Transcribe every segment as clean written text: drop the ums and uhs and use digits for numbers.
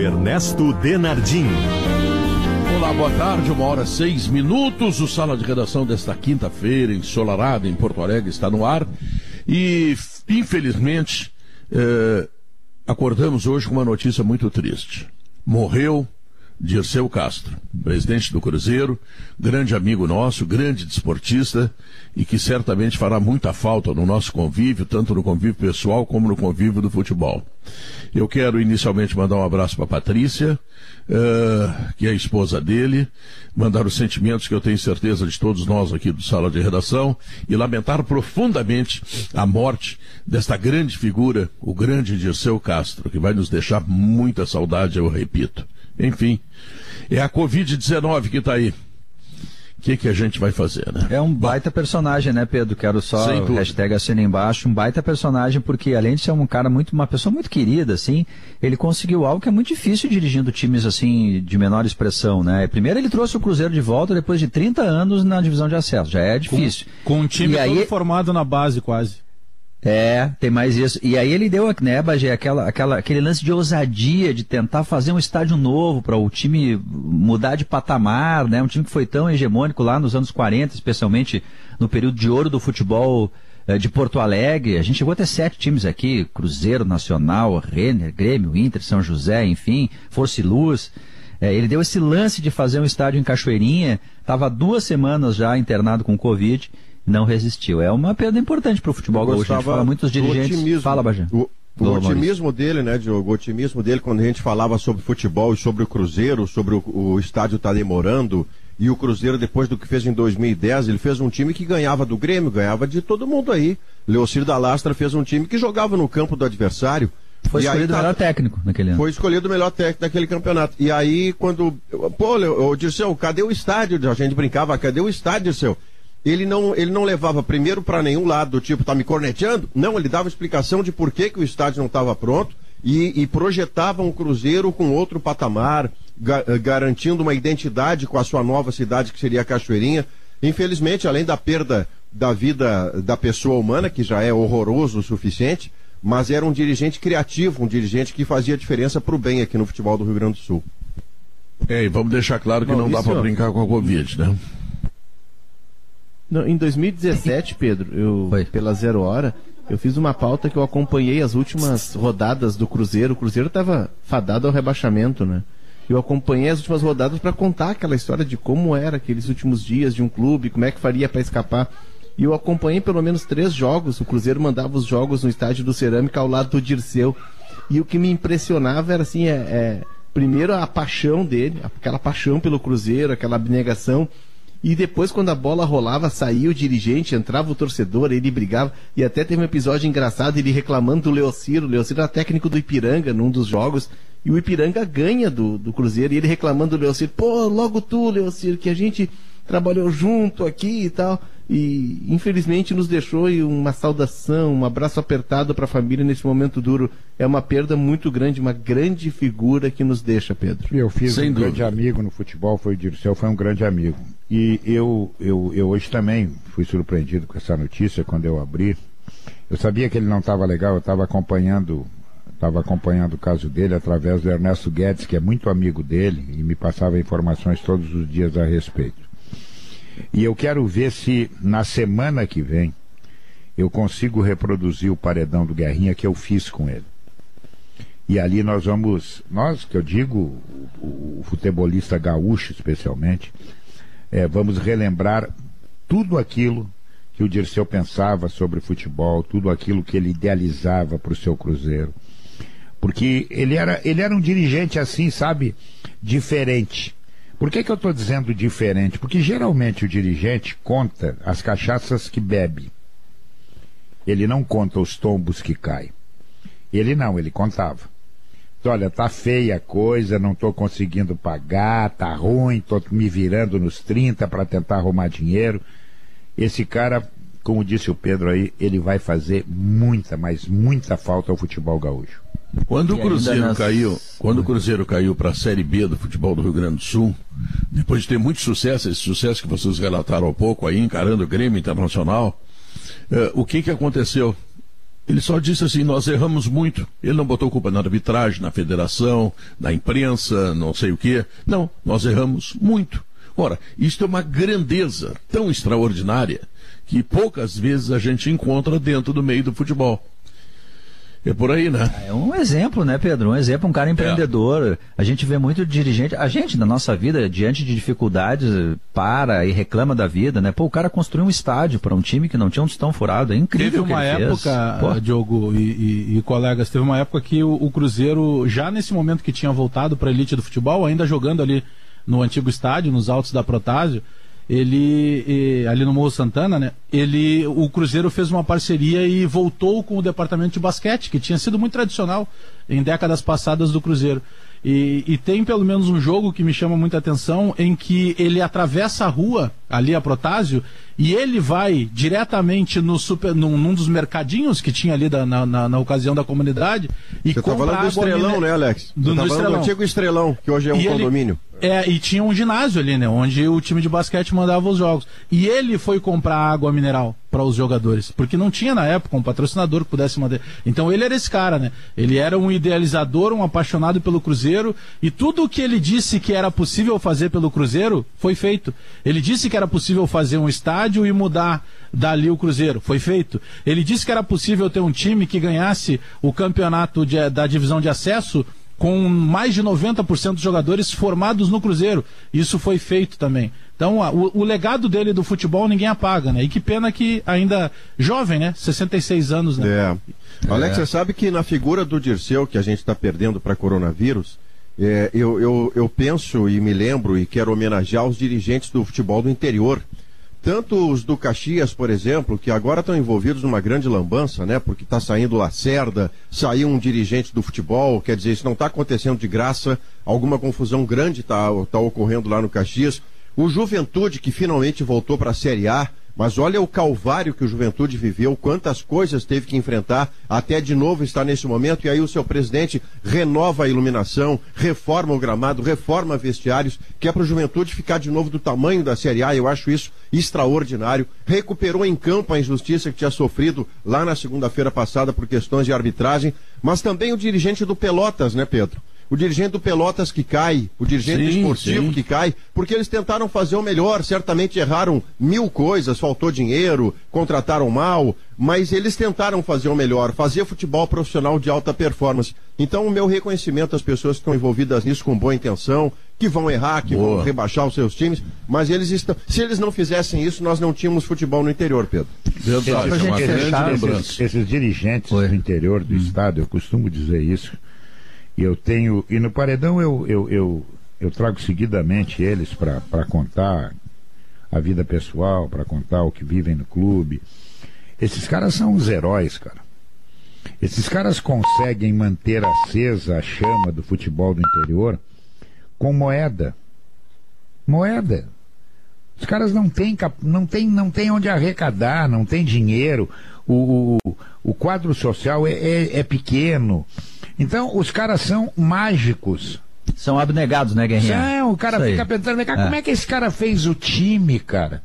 Ernesto Denardim. Olá, boa tarde, 1h06. O Sala de Redação desta quinta-feira, ensolarada em Porto Alegre, está no ar. E, infelizmente, acordamos hoje com uma notícia muito triste. Morreu Dirceu Castro, presidente do Cruzeiro, grande amigo nosso, grande desportista, e que certamente fará muita falta no nosso convívio, tanto no convívio pessoal como no convívio do futebol. Eu quero inicialmente mandar um abraço para a Patrícia, que é a esposa dele, mandar os sentimentos que eu tenho certeza de todos nós aqui do Sala de Redação, e lamentar profundamente a morte desta grande figura, o grande Dirceu Castro, que vai nos deixar muita saudade, eu repito. Enfim, é a Covid-19 que está aí. O que a gente vai fazer, né? É um baita personagem, né, Pedro? Quero só hashtag assina embaixo, um baita personagem, porque além de ser uma pessoa muito querida, assim, ele conseguiu algo que é muito difícil dirigindo times, assim, de menor expressão, né? Primeiro ele trouxe o Cruzeiro de volta depois de 30 anos na divisão de acesso, já é difícil. Com um time todo formado na base, quase. Tem mais isso. E aí ele deu, né, Bagé, aquele lance de ousadia, de tentar fazer um estádio novo para o time mudar de patamar, né? Um time que foi tão hegemônico lá nos anos 40, especialmente no período de ouro do futebol de Porto Alegre. A gente chegou a ter 7 times aqui, Cruzeiro, Nacional, Renner, Grêmio, Inter, São José, enfim, Força e Luz. Ele deu esse lance de fazer um estádio em Cachoeirinha, estava 2 semanas já internado com Covid, não resistiu. É uma perda importante para o futebol gaúcho. A gente fala muito dos dirigentes. Otimismo. Fala, Bajé. O otimismo dele, né, Diogo? O otimismo dele quando a gente falava sobre futebol e sobre o Cruzeiro, sobre o estádio tá demorando, e o Cruzeiro, depois do que fez em 2010, ele fez um time que ganhava do Grêmio, ganhava de todo mundo aí. Leocir da Lastra fez um time que jogava no campo do adversário. Foi escolhido o melhor técnico naquele ano. Foi escolhido o melhor técnico daquele campeonato. E aí, quando... Pô, Dirceu, cadê o estádio? A gente brincava, cadê o estádio, Dirceu? Ele não levava primeiro para nenhum lado, do tipo, tá me corneteando? Não, ele dava explicação de por que o estádio não estava pronto e projetava um Cruzeiro com outro patamar, garantindo uma identidade com a sua nova cidade, que seria a Cachoeirinha. Infelizmente, além da perda da vida da pessoa humana, que já é horroroso o suficiente, mas era um dirigente criativo, um dirigente que fazia diferença para o bem aqui no futebol do Rio Grande do Sul. E vamos deixar claro que não dá para brincar com a Covid, né? Não, em 2017, Pedro, pela 0 Hora, eu fiz uma pauta que eu acompanhei as últimas rodadas do Cruzeiro. O Cruzeiro estava fadado ao rebaixamento, né? Eu acompanhei as últimas rodadas para contar aquela história de como era aqueles últimos dias de um clube, como é que faria para escapar. E eu acompanhei pelo menos 3 jogos. O Cruzeiro mandava os jogos no estádio do Cerâmica ao lado do Dirceu. E o que me impressionava era assim, primeiro a paixão dele, aquela paixão pelo Cruzeiro, aquela abnegação. E depois, quando a bola rolava, saía o dirigente, entrava o torcedor, ele brigava. E até teve um episódio engraçado, ele reclamando do Leocir. O Leocir era técnico do Ipiranga num dos jogos. E o Ipiranga ganha do Cruzeiro. E ele reclamando do Leocir. Pô, logo tu, Leocir, que a gente trabalhou junto aqui e tal. E infelizmente nos deixou, e uma saudação, um abraço apertado para a família nesse momento duro. É uma perda muito grande, uma grande figura que nos deixa, Pedro. Eu fiz grande amigo no futebol, foi o Dirceu, foi um grande amigo. E eu hoje também fui surpreendido com essa notícia quando eu abri. Eu sabia que ele não estava legal, eu estava acompanhando o caso dele através do Ernesto Guedes, que é muito amigo dele, e me passava informações todos os dias a respeito. E eu quero ver se na semana que vem eu consigo reproduzir o paredão do Guerrinha que eu fiz com ele. E ali nós, que eu digo, o futebolista gaúcho especialmente, vamos relembrar tudo aquilo que o Dirceu pensava sobre futebol, tudo aquilo que ele idealizava para o seu Cruzeiro. Porque ele era um dirigente assim, sabe, diferente. Por que eu estou dizendo diferente? Porque geralmente o dirigente conta as cachaças que bebe. Ele não conta os tombos que cai. Ele contava. Então, olha, tá feia a coisa, não estou conseguindo pagar, tá ruim, estou me virando nos 30 para tentar arrumar dinheiro. Esse cara, como disse o Pedro aí, ele vai fazer muita, mas muita falta ao futebol gaúcho. Quando o Cruzeiro caiu para a Série B do futebol do Rio Grande do Sul, depois de ter muito sucesso, esse sucesso que vocês relataram há pouco aí, encarando o Grêmio Internacional, o que aconteceu? Ele só disse assim, nós erramos muito. Ele não botou culpa na arbitragem, na federação, na imprensa, não sei o quê. Não, nós erramos muito. Ora, isto é uma grandeza tão extraordinária que poucas vezes a gente encontra dentro do meio do futebol. É por aí, né? É um exemplo, né, Pedro? Um exemplo, um cara empreendedor. A gente vê muito dirigente, a gente na nossa vida, diante de dificuldades, para e reclama da vida, né? Pô, o cara construiu um estádio para um time que não tinha um tostão furado. É incrível. Teve uma época, Diogo e colegas, teve uma época que o Cruzeiro, já nesse momento que tinha voltado para a elite do futebol, ainda jogando ali no antigo estádio, nos altos da Protásio, ali no Morro Santana, né? O Cruzeiro fez uma parceria e voltou com o departamento de basquete, que tinha sido muito tradicional em décadas passadas do Cruzeiro. E tem pelo menos um jogo que me chama muita atenção, em que ele atravessa a rua, ali a Protásio, e ele vai diretamente num dos mercadinhos que tinha ali na ocasião da comunidade e Você tá falando do Estrelão, né, Alex? Você tá falando do antigo Estrelão, que hoje é um condomínio. E tinha um ginásio ali, né? Onde o time de basquete mandava os jogos. E ele foi comprar água mineral para os jogadores, porque não tinha na época um patrocinador que pudesse mandar. Então ele era esse cara, né? Ele era um idealizador, um apaixonado pelo Cruzeiro, e tudo o que ele disse que era possível fazer pelo Cruzeiro foi feito. Ele disse que era possível fazer um estádio e mudar dali o Cruzeiro, foi feito. Ele disse que era possível ter um time que ganhasse o campeonato da divisão de acesso com mais de 90% dos jogadores formados no Cruzeiro. Isso foi feito também. Então, o legado dele do futebol ninguém apaga, né? E que pena que ainda jovem, né? 66 anos, né? Alex, você sabe que na figura do Dirceu, que a gente está perdendo para coronavírus, eu penso e me lembro e quero homenagear os dirigentes do futebol do interior. Tanto os do Caxias, por exemplo, que agora estão envolvidos numa grande lambança, né? Porque está saindo Lacerda, saiu um dirigente do futebol, quer dizer, isso não está acontecendo de graça, alguma confusão grande está ocorrendo lá no Caxias. O Juventude, que finalmente voltou para a Série A, mas olha o calvário que o Juventude viveu, quantas coisas teve que enfrentar até de novo estar nesse momento, e aí o seu presidente renova a iluminação, reforma o gramado, reforma vestiários, que é para o Juventude ficar de novo do tamanho da Série A. Eu acho isso extraordinário. Recuperou em campo a injustiça que tinha sofrido lá na segunda-feira passada por questões de arbitragem, mas também o dirigente do Pelotas, né, Pedro? O dirigente do Pelotas que cai, o dirigente esportivo que cai, porque eles tentaram fazer o melhor, certamente erraram 1000 coisas, faltou dinheiro, contrataram mal, mas eles tentaram fazer o melhor, fazer futebol profissional de alta performance. Então o meu reconhecimento às pessoas que estão envolvidas nisso com boa intenção, que vão errar, que vão rebaixar os seus times, mas eles estão. Se eles não fizessem isso, nós não tínhamos futebol no interior, Pedro. Esses dirigentes do interior do estado, eu costumo dizer isso. E no Paredão eu trago seguidamente eles para contar a vida pessoal, para contar o que vivem no clube. Esses caras são os heróis, cara. Esses caras conseguem manter acesa a chama do futebol do interior com moeda. Moeda. Os caras não têm onde arrecadar, não tem dinheiro. O quadro social é pequeno. Então, os caras são mágicos. São abnegados, né, Guerrinha? O cara fica pensando, como é que esse cara fez o time, cara?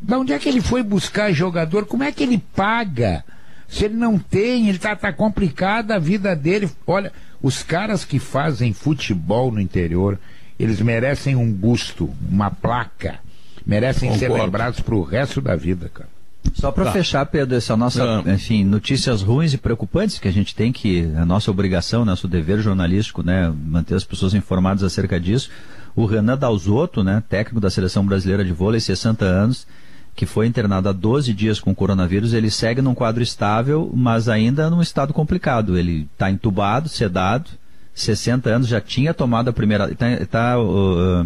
De onde é que ele foi buscar jogador? Como é que ele paga? Se ele não tem, ele tá complicada a vida dele. Olha, os caras que fazem futebol no interior, eles merecem um busto, uma placa. Merecem ser lembrados pro resto da vida, cara. Só para fechar, Pedro, essa nossa, enfim, notícias ruins e preocupantes que a gente tem, que a nossa obrigação, nosso dever jornalístico, né, manter as pessoas informadas acerca disso. O Renan Dalzotto, né, técnico da Seleção Brasileira de Vôlei, 60 anos, que foi internado há 12 dias com coronavírus, ele segue num quadro estável, mas ainda num estado complicado. Ele está entubado, sedado, 60 anos, já tinha tomado a primeira... Está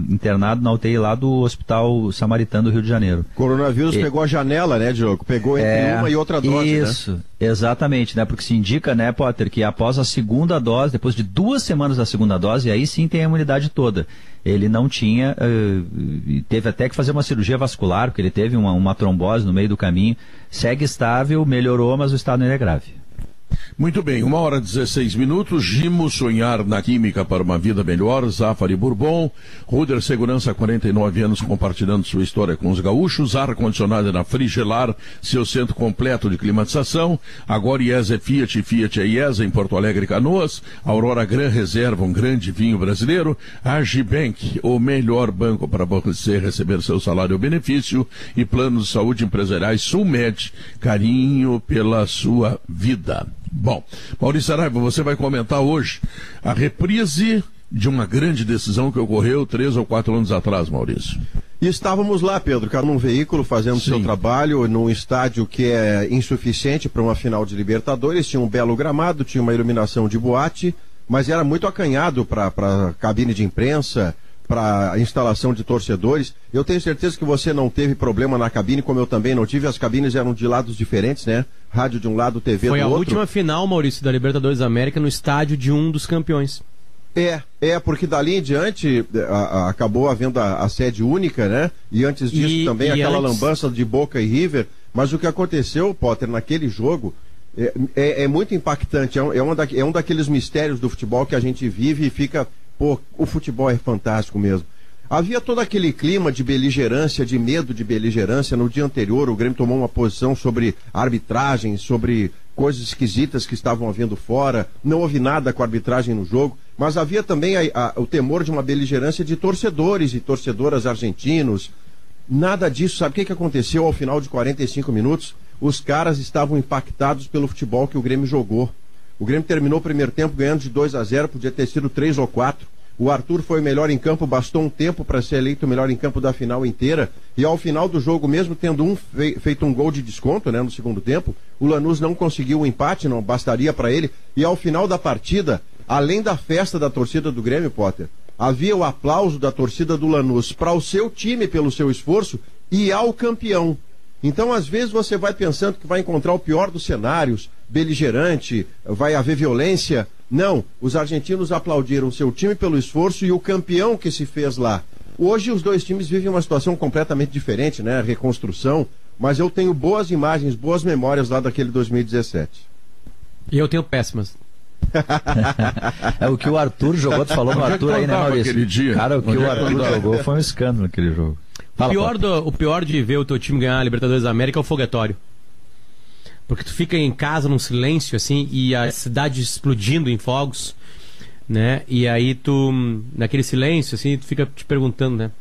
internado na UTI lá do Hospital Samaritano do Rio de Janeiro. Coronavírus pegou a janela, né, Diogo? Pegou entre uma e outra dose, isso, né? Exatamente, né? Porque se indica, né, Potter, que após a segunda dose, depois de 2 semanas da segunda dose, aí sim tem a imunidade toda. Ele não tinha... teve até que fazer uma cirurgia vascular, porque ele teve uma trombose no meio do caminho. Segue estável, melhorou, mas o estado ainda é grave. Muito bem, 1h16. Gimo, sonhar na química para uma vida melhor. Zafari Bourbon. Ruder Segurança, 49 anos, compartilhando sua história com os gaúchos. Ar-condicionado na Frigelar, seu centro completo de climatização. Agora IESA é Fiat e Fiat é IESA em Porto Alegre e Canoas. Aurora Gran Reserva, um grande vinho brasileiro. Agibank, o melhor banco para você receber seu salário ou benefício. E planos de saúde empresariais Sulmed, carinho pela sua vida. Bom, Maurício Saraiva, você vai comentar hoje a reprise de uma grande decisão que ocorreu 3 ou 4 anos atrás, Maurício. E estávamos lá, Pedro, cara, num veículo fazendo seu trabalho, num estádio que é insuficiente para uma final de Libertadores, tinha um belo gramado, tinha uma iluminação de boate, mas era muito acanhado para cabine de imprensa, para instalação de torcedores. Eu tenho certeza que você não teve problema na cabine, como eu também não tive. As cabines eram de lados diferentes, né? Rádio de um lado, TV do outro. Foi a última final, Maurício, da Libertadores da América no estádio de um dos campeões. Porque dali em diante acabou havendo a sede única, né? E antes disso também aquela lambança de Boca e River. Mas o que aconteceu, Potter, naquele jogo é muito impactante. É um daqueles mistérios do futebol que a gente vive e fica... Pô, o futebol é fantástico mesmo. Havia todo aquele clima de beligerância, de medo de beligerância. No dia anterior, o Grêmio tomou uma posição sobre arbitragem, sobre coisas esquisitas que estavam havendo fora. Não houve nada com a arbitragem no jogo. Mas havia também o temor de uma beligerância de torcedores e torcedoras argentinos. Nada disso. Sabe o que aconteceu ao final de 45 minutos? Os caras estavam impactados pelo futebol que o Grêmio jogou. O Grêmio terminou o primeiro tempo ganhando de 2-0, podia ter sido 3 ou 4. O Arthur foi o melhor em campo, bastou um tempo para ser eleito o melhor em campo da final inteira. E ao final do jogo, mesmo tendo feito um gol de desconto, né, no segundo tempo, o Lanús não conseguiu o empate, não bastaria para ele. E ao final da partida, além da festa da torcida do Grêmio, Potter, havia o aplauso da torcida do Lanús para o seu time pelo seu esforço e ao campeão. Então, às vezes, você vai pensando que vai encontrar o pior dos cenários, beligerante, vai haver violência. Não, os argentinos aplaudiram seu time pelo esforço e o campeão que se fez lá. Hoje os dois times vivem uma situação completamente diferente, né? Reconstrução, mas eu tenho boas imagens, boas memórias lá daquele 2017. E eu tenho péssimas. É o que o Arthur jogou, tu falou no Arthur aí, né, Maurício? Dia? Cara, o que o Arthur jogou foi um escândalo naquele jogo. O pior de ver o teu time ganhar a Libertadores da América é o foguetório. Porque tu fica em casa num silêncio, assim, e a cidade explodindo em fogos, né? E aí tu, naquele silêncio, assim, tu fica te perguntando, né?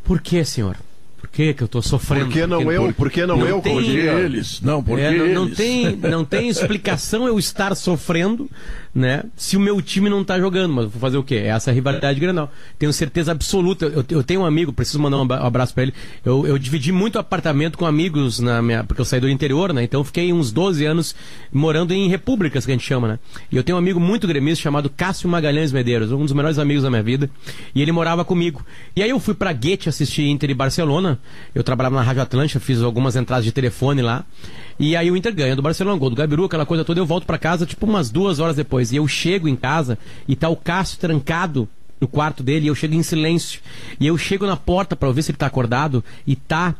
Por que, senhor? Por que eu tô sofrendo? Por que não eu? Por que não eu? Por que eles? Não, por que eles? Não tem explicação eu estar sofrendo, né? Se o meu time não tá jogando, mas vou fazer o quê? É essa rivalidade Grenal. Tenho certeza absoluta. Eu tenho um amigo, preciso mandar um abraço pra ele. Eu dividi muito apartamento com amigos porque eu saí do interior, né? Então eu fiquei uns 12 anos morando em repúblicas, que a gente chama, né? E eu tenho um amigo muito gremista chamado Cássio Magalhães Medeiros, um dos melhores amigos da minha vida. E ele morava comigo. E aí eu fui pra Guete assistir Inter e Barcelona. Eu trabalhava na Rádio Atlântica, fiz algumas entradas de telefone lá. E aí o Inter ganha do Barcelona, gol do Gabiru, aquela coisa toda. Eu volto pra casa, tipo, umas 2 horas depois. E eu chego em casa e tá o Cássio trancado no quarto dele. E eu chego em silêncio. E eu chego na porta pra ver se ele tá acordado. E tá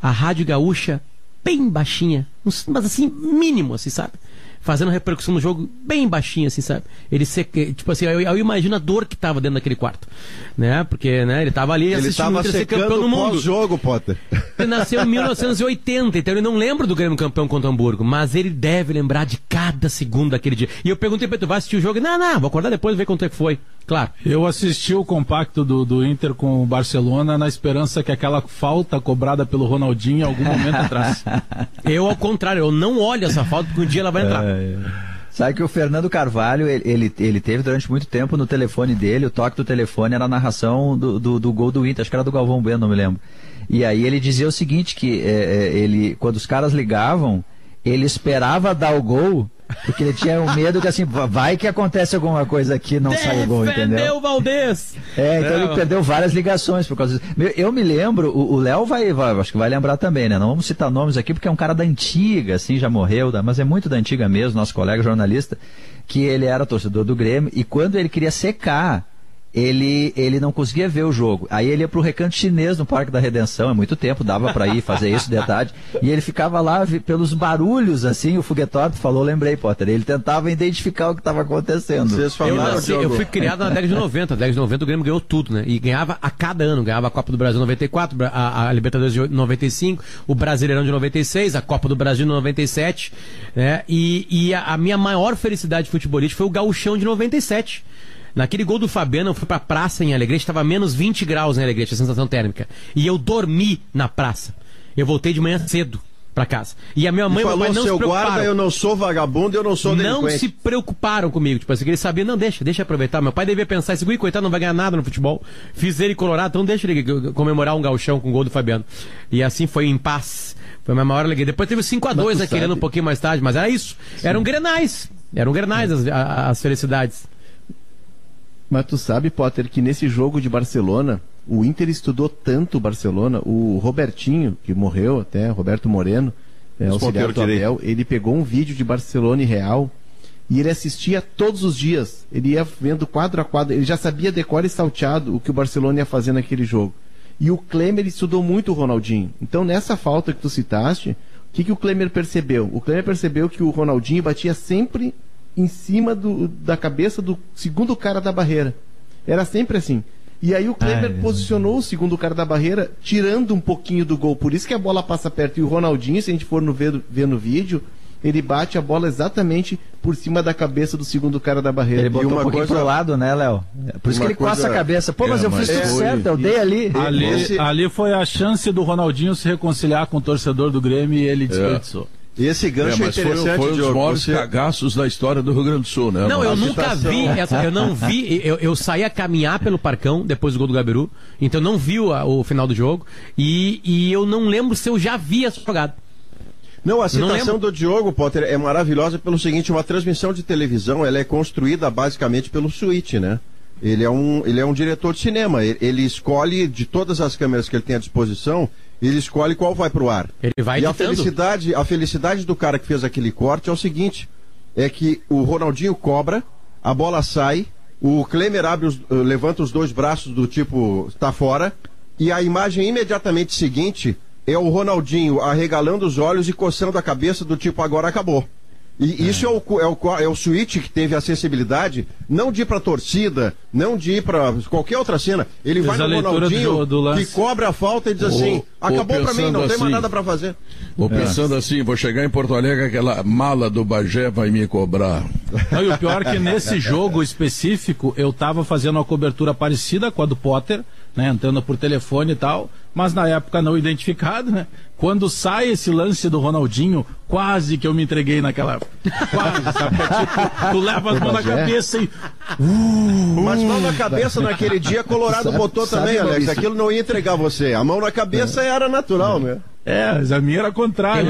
a Rádio Gaúcha bem baixinha. Mas assim, mínimo, assim, sabe? Fazendo repercussão no jogo bem baixinho, assim, sabe? Ele tipo assim, eu imagino a dor que tava dentro daquele quarto, né? Porque, né, ele tava ali assistindo o Inter ser campeão do mundo. Jogo, Potter. Ele nasceu em 1980, então ele não lembra do Grêmio campeão contra o Hamburgo, mas ele deve lembrar de cada segundo daquele dia. E eu perguntei pra ele, tu vai assistir o jogo? Não, vou acordar depois e ver quanto é que foi. Claro. Eu assisti o compacto do Inter com o Barcelona na esperança que aquela falta cobrada pelo Ronaldinho em algum momento atrás. Eu, ao contrário, eu não olho essa falta porque um dia ela vai entrar. Sabe que o Fernando Carvalho, ele teve durante muito tempo no telefone dele, o toque do telefone era a narração do gol do Inter, acho que era do Galvão Bueno, não me lembro. E aí ele dizia o seguinte, que quando os caras ligavam, ele esperava dar o gol, porque ele tinha um medo que assim, vai que acontece alguma coisa aqui, não sai o gol, entendeu? Defendeu o Valdez! Então ele perdeu várias ligações por causa disso. Eu me lembro, o Léo acho que vai lembrar também, né? Não vamos citar nomes aqui porque é um cara da antiga, assim, já morreu, mas é muito da antiga mesmo, nosso colega jornalista, que ele era torcedor do Grêmio, e quando ele queria secar, ele não conseguia ver o jogo. Aí ele ia pro Recanto Chinês no Parque da Redenção, é muito tempo, dava para ir fazer isso de tarde, e ele ficava lá pelos barulhos, assim, o Foguetório falou, lembrei, Potter, ele tentava identificar o que estava acontecendo. Eu fui criado na década de 90, na década de 90 o Grêmio ganhou tudo, né, e ganhava a cada ano, ganhava a Copa do Brasil 94, a Libertadores de 95, o Brasileirão de 96, a Copa do Brasil de 97, né, e a minha maior felicidade futebolística foi o Gauchão de 97. Naquele gol do Fabiano, eu fui pra praça em Alegrete, estava menos 20 graus em Alegrete, a sensação térmica. E eu dormi na praça. Eu voltei de manhã cedo pra casa. E a minha mãe e meu pai não se preocuparam. Guarda, eu não sou vagabundo, eu não sou delinquente. Não se preocuparam comigo. Tipo assim, eles sabiam, não, deixa aproveitar. Meu pai devia pensar, esse coitado não vai ganhar nada no futebol. Fiz ele colorado, então deixa ele comemorar um gauchão com o gol do Fabiano. E assim foi em paz. Foi a minha maior alegria. Depois teve o 5-2 aquele ano um pouquinho mais tarde, mas era isso. Sim. Eram grenais as felicidades. Mas tu sabe, Potter, que nesse jogo de Barcelona, o Inter estudou tanto o Barcelona, o Robertinho, que morreu até, Roberto Moreno, auxiliar do Abel, ele pegou um vídeo de Barcelona e Real e ele assistia todos os dias. Ele ia vendo quadro a quadro, ele já sabia decor e salteado o que o Barcelona ia fazer naquele jogo. E o Klemer estudou muito o Ronaldinho. Então, nessa falta que tu citaste, o que o Klemer percebeu? O Klemer percebeu que o Ronaldinho batia sempre em cima da cabeça do segundo cara da barreira. Era sempre assim. E aí o Klemer posicionou o segundo cara da barreira, tirando um pouquinho do gol. Por isso que a bola passa perto. E o Ronaldinho, se a gente for ver no vídeo, ele bate a bola exatamente por cima da cabeça do segundo cara da barreira. Ele botou um pouquinho pro lado, né, Léo? Por isso que ele coça a cabeça. Pô, mas eu fiz tudo certo, eu dei ali. Ali foi a chance do Ronaldinho se reconciliar com o torcedor do Grêmio e ele desperdiçou. E esse gancho é interessante, foi um dos maiores cagaços da história do Rio Grande do Sul, né? Não, eu nunca vi, eu não vi, eu saí a caminhar pelo Parcão depois do gol do Gabiru, então eu não vi o final do jogo, e eu não lembro se eu já vi essa jogada. Não, a citação do Diogo, Potter, é maravilhosa pelo seguinte, uma transmissão de televisão, ela é construída basicamente pelo switch, né? Ele é um diretor de cinema, ele escolhe de todas as câmeras que ele tem à disposição, ele escolhe qual vai pro ar. Ele vai e a felicidade do cara que fez aquele corte é o seguinte, é que o Ronaldinho cobra, a bola sai, o Klemer levanta os dois braços do tipo, tá fora, e a imagem imediatamente seguinte é o Ronaldinho arregalando os olhos e coçando a cabeça do tipo, agora acabou. E isso é o switch que teve a sensibilidade, não de ir pra torcida, não de ir pra qualquer outra cena. Ele vai no Ronaldinho que cobra a falta e diz assim, acabou pra mim, não tem mais nada pra fazer. Vou pensando assim, vou chegar em Porto Alegre, aquela mala do Bagé vai me cobrar. Não, e o pior é que nesse jogo específico, eu tava fazendo uma cobertura parecida com a do Potter, né, entrando por telefone e tal, mas na época não identificado, né? Quando sai esse lance do Ronaldinho, quase que eu me entreguei naquela... Quase, sabe? Tipo, tu leva as mãos na cabeça e... Mas mão na cabeça naquele dia, Colorado botou também, Alex. Aquilo não ia entregar você. A mão na cabeça era natural, né? Mas a minha era contrária.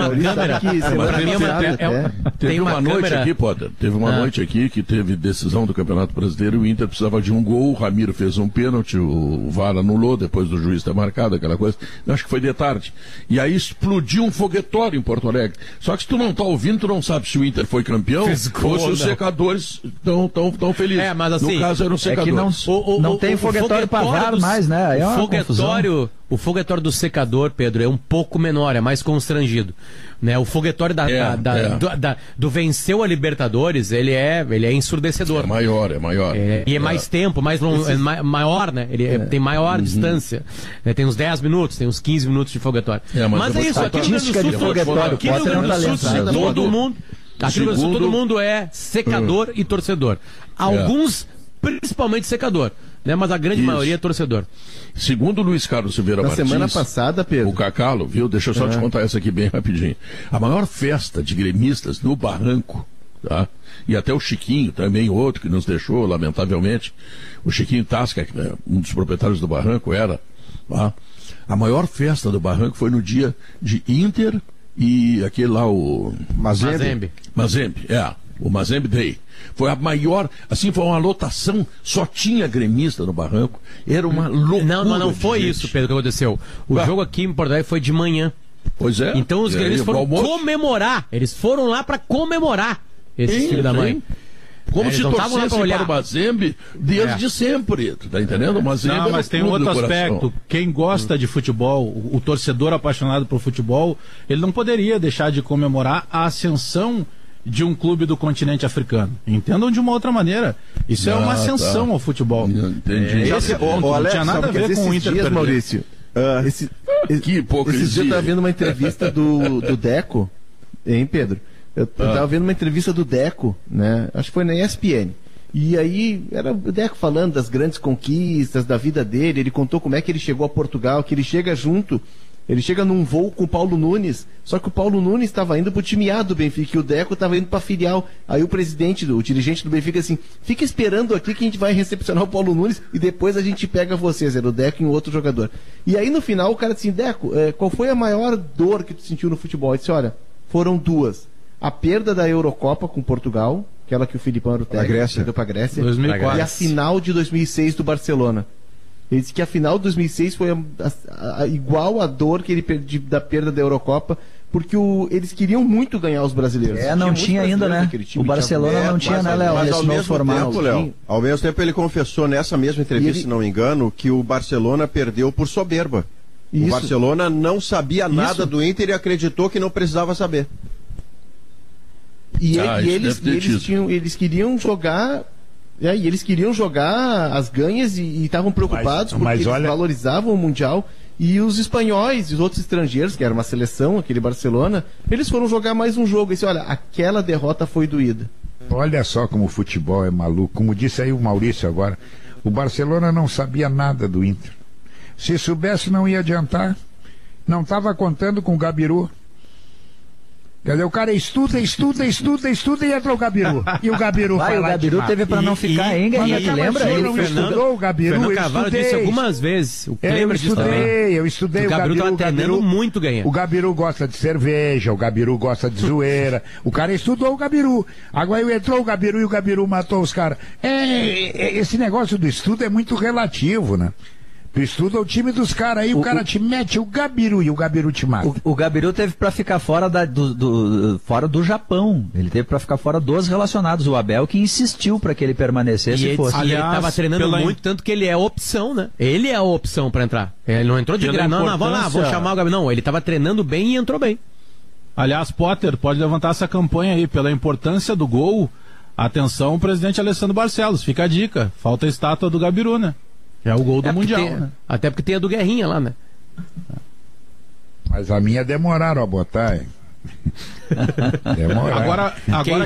Teve uma noite aqui, Potter. Teve uma noite aqui que teve decisão do Campeonato Brasileiro e o Inter precisava de um gol. O Ramiro fez um pênalti, o VAR anulou depois do juiz ter marcado aquela coisa. Acho que foi de tarde. E aí explodiu um foguetório em Porto Alegre. Só que se tu não tá ouvindo, tu não sabe se o Inter foi campeão ou se os secadores estão felizes. Mas assim, no caso eram secadores. Não tem foguetório para VAR mais, né? É o foguetório do secador, Pedro, é um pouco menor, é mais constrangido, né? O foguetório do venceu a Libertadores, ele é ensurdecedor. É maior. E é mais tempo, maior, né? Tem maior distância. Tem uns 10 minutos, tem uns 15 minutos de foguetório. Mas é isso, aqui no Rio Grande do Sul, todo mundo é secador e torcedor. Alguns, principalmente secador, né? Mas a grande maioria é torcedor. Segundo o Luiz Carlos Silveira Martins, semana passada, Pedro, o Cacalo, viu? Deixa eu só te contar essa aqui bem rapidinho. A maior festa de gremistas no Barranco, tá? E até o Chiquinho, também outro que nos deixou, lamentavelmente, o Chiquinho Tasca, um dos proprietários do Barranco, era, tá? A maior festa do Barranco foi no dia de Inter e aquele lá, o Mazembe, o Mazembe Day. Foi a maior, assim, foi uma lotação, só tinha gremista no Barranco, era uma loucura. Não foi isso, Pedro, que aconteceu. O jogo aqui em Porto Alegre foi de manhã. Pois é. Então os gremistas foram comemorar, eles foram lá para comemorar esse filho da mãe. Como Eles se não estavam lá pra torcessem olhar. para o Mazembe desde sempre, tá entendendo? O Mazembe Não, era mas o tem clube outro do coração. aspecto. Quem gosta de futebol, o torcedor apaixonado por futebol, ele não poderia deixar de comemorar a ascensão de um clube do continente africano. Entendam de uma outra maneira. Isso é uma ascensão ao futebol. Entendi. Esse ponto não tinha nada a ver com o Inter perder. Maurício, Que hipocrisia. Esses dias eu estava vendo uma entrevista do Deco, hein, Pedro? Eu estava vendo uma entrevista do Deco, né? Acho que foi na ESPN. E aí era o Deco falando das grandes conquistas da vida dele. Ele contou como é que ele chegou a Portugal, que ele chega junto. Ele chega num voo com o Paulo Nunes, só que o Paulo Nunes estava indo para o time A do Benfica e o Deco estava indo para a filial. Aí o dirigente do Benfica assim, fica esperando aqui que a gente vai recepcionar o Paulo Nunes e depois a gente pega vocês. Era o Deco e um outro jogador. E aí no final o cara disse, Deco, qual foi a maior dor que tu sentiu no futebol? Ele disse, olha, foram duas. A perda da Eurocopa com Portugal, aquela que o Filipão era o técnico, perdeu para a Grécia, 2004. e a final de 2006 do Barcelona. Ele disse que a final de 2006 foi igual a dor que ele da perda da Eurocopa, porque eles queriam muito ganhar os brasileiros. Não tinha ainda, né? O Barcelona não tinha, né, Léo? Mas Nesse ao novo mesmo formato. tempo, Léo, ao mesmo tempo ele confessou nessa mesma entrevista, se não me engano, que o Barcelona perdeu por soberba. Isso. O Barcelona não sabia nada do Inter e acreditou que não precisava saber. E eles queriam jogar... e eles queriam jogar as ganhas e estavam preocupados porque eles valorizavam o Mundial. E os espanhóis e os outros estrangeiros, que era uma seleção, aquele Barcelona, eles foram jogar mais um jogo. E disse, olha, aquela derrota foi doída. Olha só como o futebol é maluco. Como disse aí o Maurício agora, o Barcelona não sabia nada do Inter. Se soubesse, não ia adiantar. Não estava contando com o Gabiru. Quer dizer, o cara estuda e entra o Gabiru. E o Gabiru vai, o Gabiru teve para não ficar, hein, Guerrinha? Lembra? Ele estudou o Gabiru. Fernando Carvalho disse algumas vezes. Eu estudei o Gabiru. Estava treinando muito ganhando. O Gabiru gosta de cerveja, o Gabiru gosta de zoeira. O cara estudou o Gabiru. Agora entrou o Gabiru e o Gabiru matou os caras. Esse negócio do estudo é muito relativo, né? Tu estuda o time dos caras aí, o cara te mete o Gabiru e o Gabiru te mata. O Gabiru teve para ficar fora fora do Japão. Ele teve para ficar fora dos relacionados. O Abel que insistiu para que ele permanecesse e fosse. E ele estava treinando muito, tanto que ele é a opção, né? Ele é a opção para entrar. Ele não entrou de graça. Não, vou chamar o Gabiru. Não, ele estava treinando bem e entrou bem. Aliás, Potter, pode levantar essa campanha aí pela importância do gol. Atenção, o presidente Alessandro Barcelos. Fica a dica. Falta a estátua do Gabiru, né? É o gol do Mundial, né? Até porque tem a do Guerrinha lá, né? Mas a minha demoraram a botar, hein? Agora quem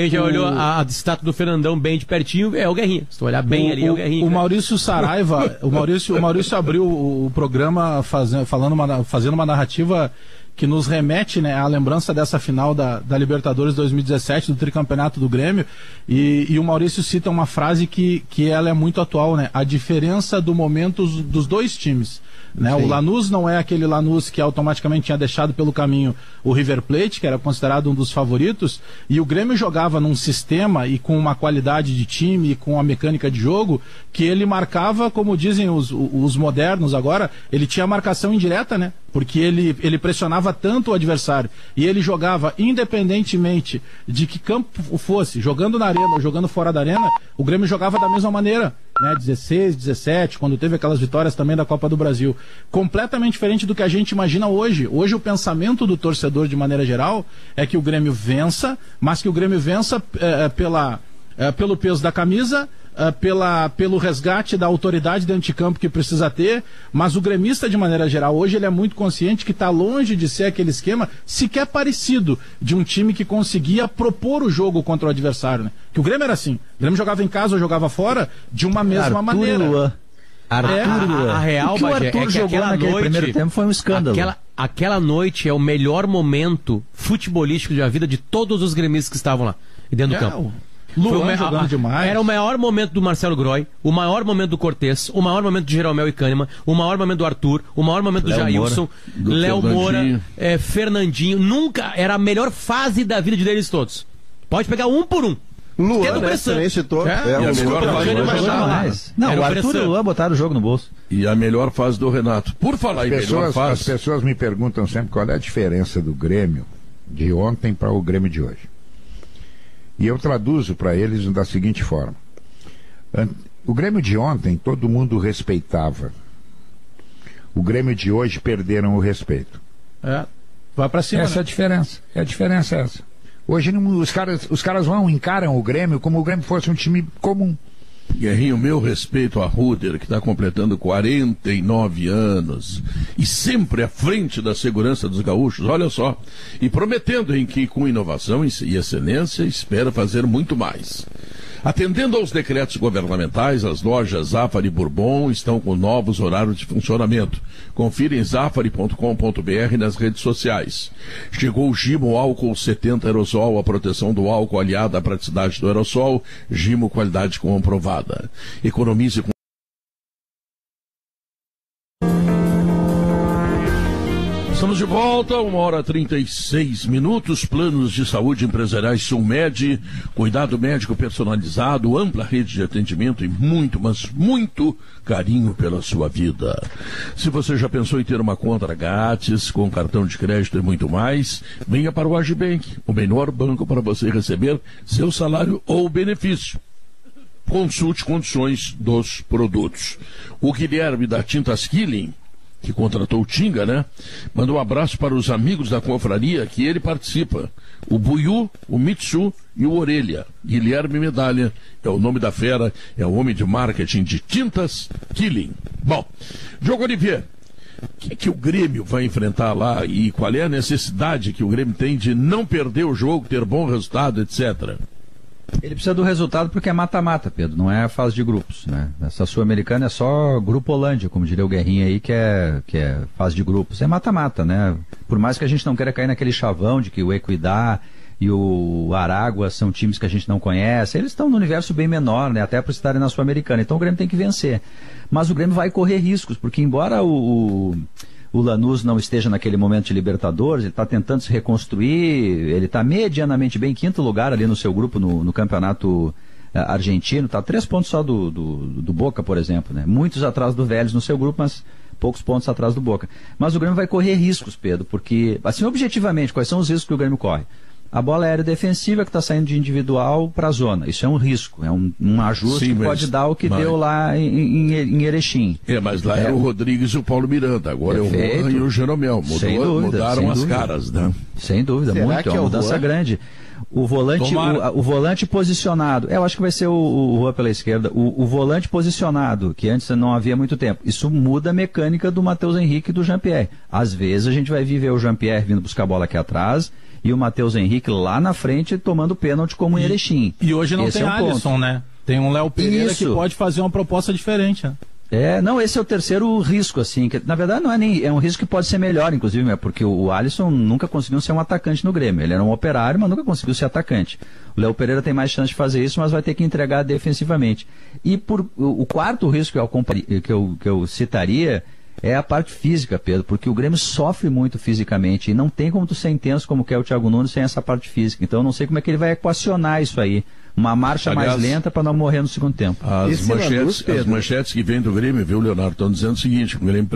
já olhou a estátua do Fernandão bem de pertinho é o Guerrinha. Se tu olhar bem ali, é o Guerrinha. O Maurício Saraiva, o Maurício abriu o programa fazendo uma narrativa que nos remete, né, à lembrança dessa final da Libertadores 2017, do tricampeonato do Grêmio, e o Maurício cita uma frase que ela é muito atual, né? A diferença do momento dos dois times. Né? O Lanús não é aquele Lanús que automaticamente tinha deixado pelo caminho o River Plate, que era considerado um dos favoritos, e o Grêmio jogava num sistema e com uma qualidade de time e com uma mecânica de jogo que ele marcava, como dizem os modernos agora, ele tinha marcação indireta, né? Porque ele pressionava tanto o adversário e ele jogava independentemente de que campo fosse, jogando na arena ou jogando fora da arena, o Grêmio jogava da mesma maneira, né? 16, 17, quando teve aquelas vitórias também da Copa do Brasil. Completamente diferente do que a gente imagina hoje. Hoje o pensamento do torcedor de maneira geral é que o Grêmio vença, mas que o Grêmio vença pelo peso da camisa, pelo resgate da autoridade dentro de campo que precisa ter, mas o gremista de maneira geral hoje ele é muito consciente que está longe de ser aquele esquema sequer parecido de um time que conseguia propor o jogo contra o adversário, né? Que o Grêmio era assim, o Grêmio jogava em casa ou jogava fora de uma mesma maneira. A real, o que o Arthur é que jogou naquele primeiro tempo foi um escândalo. Aquela noite é o melhor momento futebolístico da vida de todos os gremistas que estavam lá e dentro do campo. Luan jogando demais. Era o maior momento do Marcelo Groy, o maior momento do Cortez, o maior momento de Jeromel e Kahneman, o maior momento do Arthur, o maior momento do Jailson, Léo Moura, Fernandinho. Nunca era a melhor fase da vida deles todos. Pode pegar um por um. Luan, né? Você citou. O Arthur e o Luan botaram o jogo no bolso. E a melhor fase do Renato. Por falar em melhor fase... As pessoas me perguntam sempre qual é a diferença do Grêmio de ontem para o Grêmio de hoje. E eu traduzo para eles da seguinte forma. O Grêmio de ontem todo mundo respeitava. O Grêmio de hoje perderam o respeito. Vai para cima. Essa é a diferença. A diferença é essa. Hoje os caras encaram o Grêmio como o Grêmio fosse um time comum. Guerrinho, meu respeito a Ruder, que está completando 49 anos e sempre à frente da segurança dos gaúchos, olha só, e prometendo em que com inovação e excelência espera fazer muito mais. Atendendo aos decretos governamentais, as lojas Zafari e Bourbon estão com novos horários de funcionamento. Confira em zafari.com.br nas redes sociais. Chegou o Gimo Álcool 70 Aerosol, a proteção do álcool aliada à praticidade do aerosol. Gimo, qualidade comprovada. Economize com... Estamos de volta, 1h36. Planos de saúde empresariais Sulmed, cuidado médico personalizado, ampla rede de atendimento e muito, mas muito carinho pela sua vida. Se você já pensou em ter uma conta grátis, com cartão de crédito e muito mais, venha para o Agibank, o melhor banco para você receber seu salário ou benefício. Consulte condições dos produtos. O Guilherme da Tintas Killing, que contratou o Tinga, né? Manda um abraço para os amigos da confraria que ele participa. O Buiú, o Mitsu e o Orelha. Guilherme Medalha é o nome da fera, é o homem de marketing de Tintas Killing. Bom, Diogo Olivier, o que o Grêmio vai enfrentar lá e qual é a necessidade que o Grêmio tem de não perder o jogo, ter bom resultado, etc.? Ele precisa do resultado porque é mata-mata, Pedro, não é a fase de grupos, né? Essa Sul-Americana é só Grupo Holândia, como diria o Guerrinha aí, que é fase de grupos. É mata-mata, né? Por mais que a gente não queira cair naquele chavão de que o Equidad e o Aragua são times que a gente não conhece, eles estão no universo bem menor, né? Até por estarem na Sul-Americana. Então o Grêmio tem que vencer. Mas o Grêmio vai correr riscos, porque embora o Lanús não esteja naquele momento de Libertadores, ele está tentando se reconstruir, ele está medianamente bem, quinto lugar ali no seu grupo no campeonato argentino, está 3 pontos só do Boca, por exemplo, né? Muitos atrás do Vélez no seu grupo, mas poucos pontos atrás do Boca. Mas o Grêmio vai correr riscos, Pedro, porque, assim, objetivamente, quais são os riscos que o Grêmio corre? A bola aérea defensiva que está saindo de individual para a zona. Isso é um risco, é um ajuste. Sim, que pode dar o que deu lá em Erechim. Mas lá era o Rodrigues e o Paulo Miranda, agora perfeito. É o Rohan e o Jeromel. Mudaram as caras, né? Sem dúvida, muito, é uma mudança grande. O volante posicionado, eu acho que vai ser o Juan pela esquerda, o volante posicionado, que antes não havia muito tempo, isso muda a mecânica do Matheus Henrique e do Jean-Pierre. Às vezes a gente vai ver o Jean-Pierre vindo buscar a bola aqui atrás e o Matheus Henrique lá na frente tomando pênalti como em Erechim. E hoje não tem Alisson, né? Tem um Léo Pereira que pode fazer uma proposta diferente, né? Esse é o terceiro risco, assim, que na verdade não é um risco que pode ser melhor, inclusive, porque o Alisson nunca conseguiu ser um atacante no Grêmio. Ele era um operário, mas nunca conseguiu ser atacante. O Léo Pereira tem mais chance de fazer isso, mas vai ter que entregar defensivamente. E o quarto risco que eu citaria é a parte física, Pedro, porque o Grêmio sofre muito fisicamente e não tem como tu ser intenso como quer o Thiago Nunes sem essa parte física. Então eu não sei como é que ele vai equacionar isso aí. Uma marcha mais lenta para não morrer no segundo tempo. As manchetes que vêm do Grêmio, viu, Leonardo, estão dizendo o seguinte: o Grêmio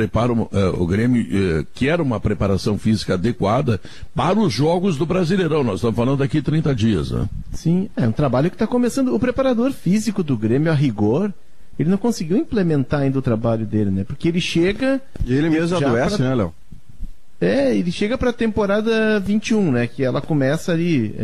o Grêmio quer uma preparação física adequada para os jogos do Brasileirão. Nós estamos falando daqui 30 dias, né? Sim, é um trabalho que está começando. O preparador físico do Grêmio, a rigor, ele não conseguiu implementar ainda o trabalho dele, né? Porque ele chega... E ele mesmo adoece, né, Léo? Ele chega para a temporada 21, né? Que ela começa ali,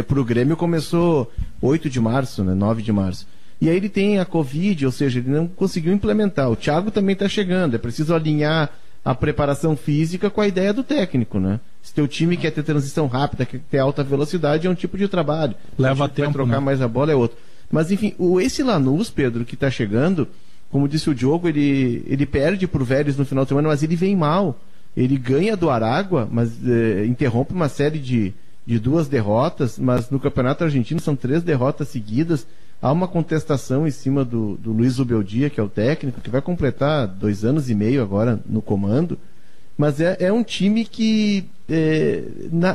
pro Grêmio começou 8 de março, né? 9 de março. E aí ele tem a Covid, ou seja, ele não conseguiu implementar. O Thiago também está chegando, é preciso alinhar a preparação física com a ideia do técnico, né? Se teu time quer ter transição rápida, quer ter alta velocidade, é um tipo de trabalho. Leva tempo, vai trocar mais a bola, é outro. Mas enfim, esse Lanús, Pedro, que está chegando, como disse o Diogo, ele perde pro Vélez no final de semana, mas ele vem mal. Ele ganha do Aragua, mas interrompe uma série de 2 derrotas, mas no Campeonato Argentino são 3 derrotas seguidas. Há uma contestação em cima do Luiz Zubeldia, que é o técnico, que vai completar 2 anos e meio agora no comando. Mas é um time que,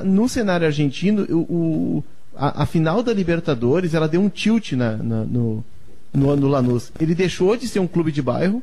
no cenário argentino, a final da Libertadores, ela deu um tilt no Lanús. Ele deixou de ser um clube de bairro,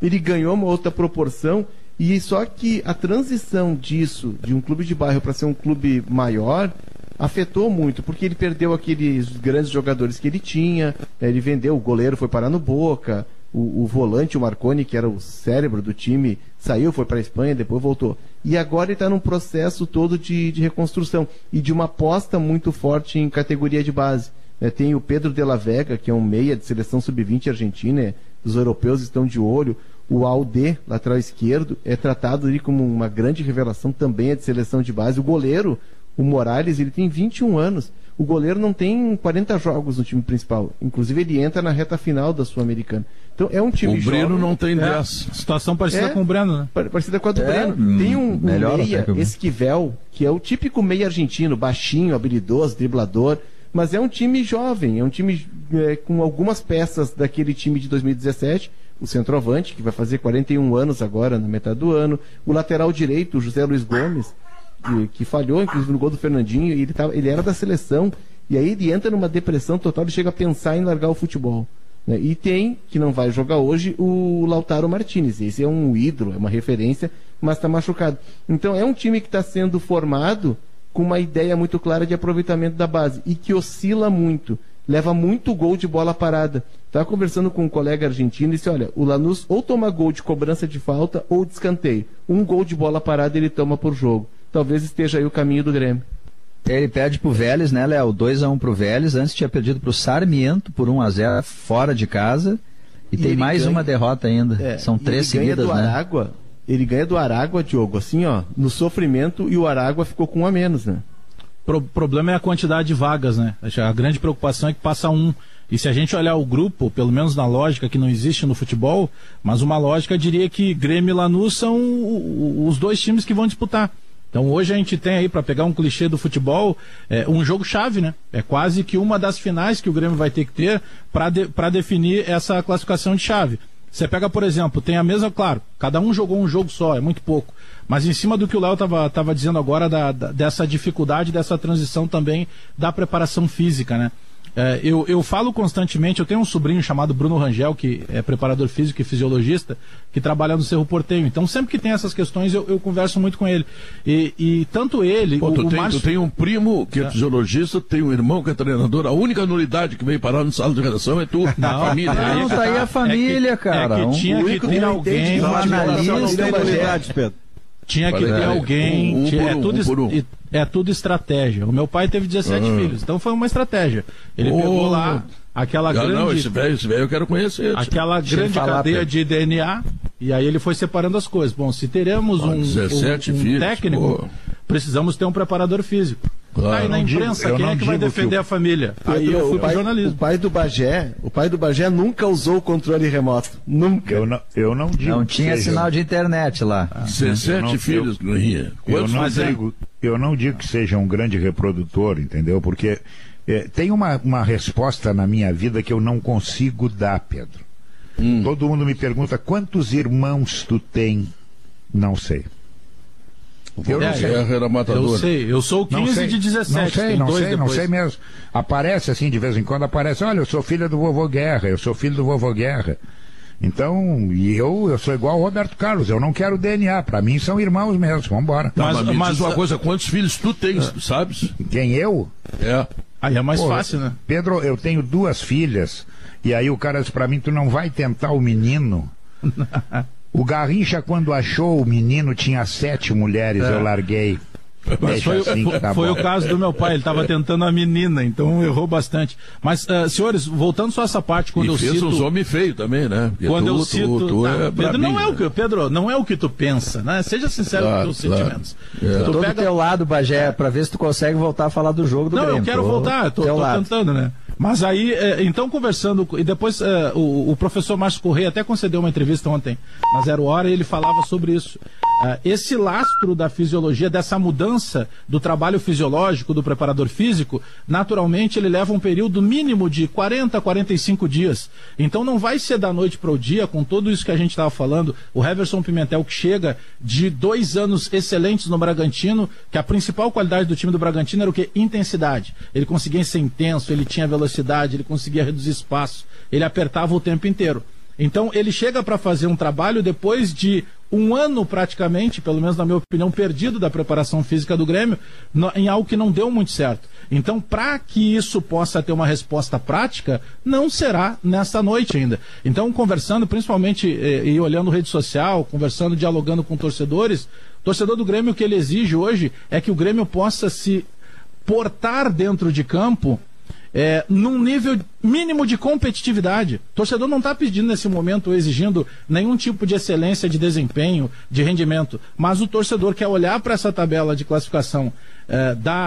ele ganhou uma outra proporção. E só que a transição disso, de um clube de bairro para ser um clube maior, afetou muito, porque ele perdeu aqueles grandes jogadores que ele tinha, ele vendeu, o goleiro foi parar no Boca, o volante, o Marconi, que era o cérebro do time, saiu, foi para a Espanha, depois voltou. E agora ele está num processo todo de reconstrução e de uma aposta muito forte em categoria de base. Tem o Pedro de la Vega, que é um meia de seleção sub-20 argentina, os europeus estão de olho. O Alde, lateral esquerdo, é tratado ali como uma grande revelação, também é de seleção de base. O goleiro, o Morales, ele tem 21 anos. O goleiro não tem 40 jogos no time principal. Inclusive, ele entra na reta final da Sul-Americana. Então, é um time jovem. O Breno não tem 10. Situação parecida com o Breno, né? Parecida com a do Breno. Tem um meia, Esquivel, que é o típico meia argentino, baixinho, habilidoso, driblador. Mas é um time jovem, é um time com algumas peças daquele time de 2017. O centroavante, que vai fazer 41 anos agora, na metade do ano. O lateral direito, o José Luiz Gomes, que falhou, inclusive, no gol do Fernandinho, e ele era da seleção, e aí ele entra numa depressão total e chega a pensar em largar o futebol. Né? E tem, que não vai jogar hoje, o Lautaro Martinez. Esse é um ídolo, é uma referência, mas está machucado. Então é um time que está sendo formado com uma ideia muito clara de aproveitamento da base, e que oscila muito, leva muito gol de bola parada. Estava conversando com um colega argentino e disse, olha, o Lanús ou toma gol de cobrança de falta ou de escanteio. Um gol de bola parada ele toma por jogo. Talvez esteja aí o caminho do Grêmio. Ele perde pro Vélez, né, Léo? 2-1 pro Vélez. Antes tinha perdido pro Sarmiento por 1-0 fora de casa. E tem mais uma derrota ainda. São 3 seguidas, né? Aragua, ele ganha do Aragua, Diogo, assim, ó, no sofrimento, e o Aragua ficou com 1 a menos, né? O problema é a quantidade de vagas, né? A grande preocupação é que passa 1. E se a gente olhar o grupo, pelo menos na lógica que não existe no futebol, mas uma lógica diria que Grêmio e Lanús são os 2 times que vão disputar. Então hoje a gente tem aí, para pegar um clichê do futebol, um jogo-chave, né? É quase que uma das finais que o Grêmio vai ter que ter para definir essa classificação de chave. Você pega, por exemplo, tem a mesma, claro, cada um jogou um jogo só, é muito pouco. Mas em cima do que o Léo estava dizendo agora, dessa dificuldade, dessa transição também da preparação física, né? Eu falo constantemente, eu tenho um sobrinho chamado Bruno Rangel, que é preparador físico e fisiologista, que trabalha no Cerro Porteño. Então sempre que tem essas questões eu converso muito com ele. E tanto ele... Tu tem um primo que é fisiologista, tem um irmão que é treinador, a única nulidade que veio parar no sala de redação é tu, não, família. Não, tá aí a família, cara. Tinha que ter alguém... Tinha que ter alguém... É tudo estratégia. O meu pai teve 17 filhos, então foi uma estratégia. Ele pegou lá aquela grande... Não, esse velho eu quero conhecer. Aquela grande cadeia de DNA, e aí ele foi separando as coisas. Bom, se teremos um filhos, técnico, precisamos ter um preparador físico. Claro, aí na imprensa, quem é que vai defender a família? Aí eu fui pro jornalismo. O pai do Bagé nunca usou o controle remoto. Nunca. Eu não digo. Não tinha sinal de internet lá. 17 filhos, Guerrinha. Eu não digo que seja um grande reprodutor, entendeu? Porque tem uma resposta na minha vida que eu não consigo dar, Pedro. Todo mundo me pergunta quantos irmãos tu tem. Não sei. Eu sei, eu sou o 15 de 17. Não sei mesmo. Aparece assim, de vez em quando aparece, olha, eu sou filho do vovô Guerra, Então, eu sou igual ao Roberto Carlos, eu não quero DNA, pra mim são irmãos mesmo, vambora. Mas diz uma coisa, quantos filhos tu tens, tu sabes? Quem, eu? Aí é mais fácil, né? Pedro, eu tenho 2 filhas, e aí o cara disse pra mim, tu não vai tentar o menino? O Garrincha, quando achou o menino, tinha 7 mulheres, eu larguei. Mas foi o caso do meu pai, ele estava tentando a menina, então errou bastante. Mas, senhores, voltando só a essa parte, quando eu cito... fez uns homens feios também, né? Porque quando eu cito... Pedro, não é o que tu pensa, né? Seja sincero com os teus sentimentos. Tu pega do teu lado, Bagé, pra ver se tu consegue voltar a falar do jogo do Grêmio. Não, eu quero voltar, tô tentando, né? Mas aí, então conversando, e depois o professor Márcio Correia até concedeu uma entrevista ontem na 0 Hora e ele falava sobre isso. Esse lastro da fisiologia, dessa mudança do trabalho fisiológico do preparador físico, naturalmente ele leva um período mínimo de 40 a 45 dias. Então não vai ser da noite para o dia, com tudo isso que a gente estava falando, o Heverson Pimentel que chega de 2 anos excelentes no Bragantino, que a principal qualidade do time do Bragantino era o quê? Intensidade. Ele conseguia ser intenso, ele tinha velocidade, ele conseguia reduzir espaço, ele apertava o tempo inteiro. Então ele chega para fazer um trabalho depois de um ano praticamente, pelo menos na minha opinião, perdido da preparação física do Grêmio, em algo que não deu muito certo. Então, para que isso possa ter uma resposta prática, não será nesta noite ainda. Então, conversando, principalmente, e olhando rede social, conversando, dialogando com torcedores, o torcedor do Grêmio, o que ele exige hoje é que o Grêmio possa se portar dentro de campo num nível mínimo de competitividade. O torcedor não está pedindo nesse momento, exigindo nenhum tipo de excelência de desempenho, de rendimento, mas o torcedor quer olhar para essa tabela de classificação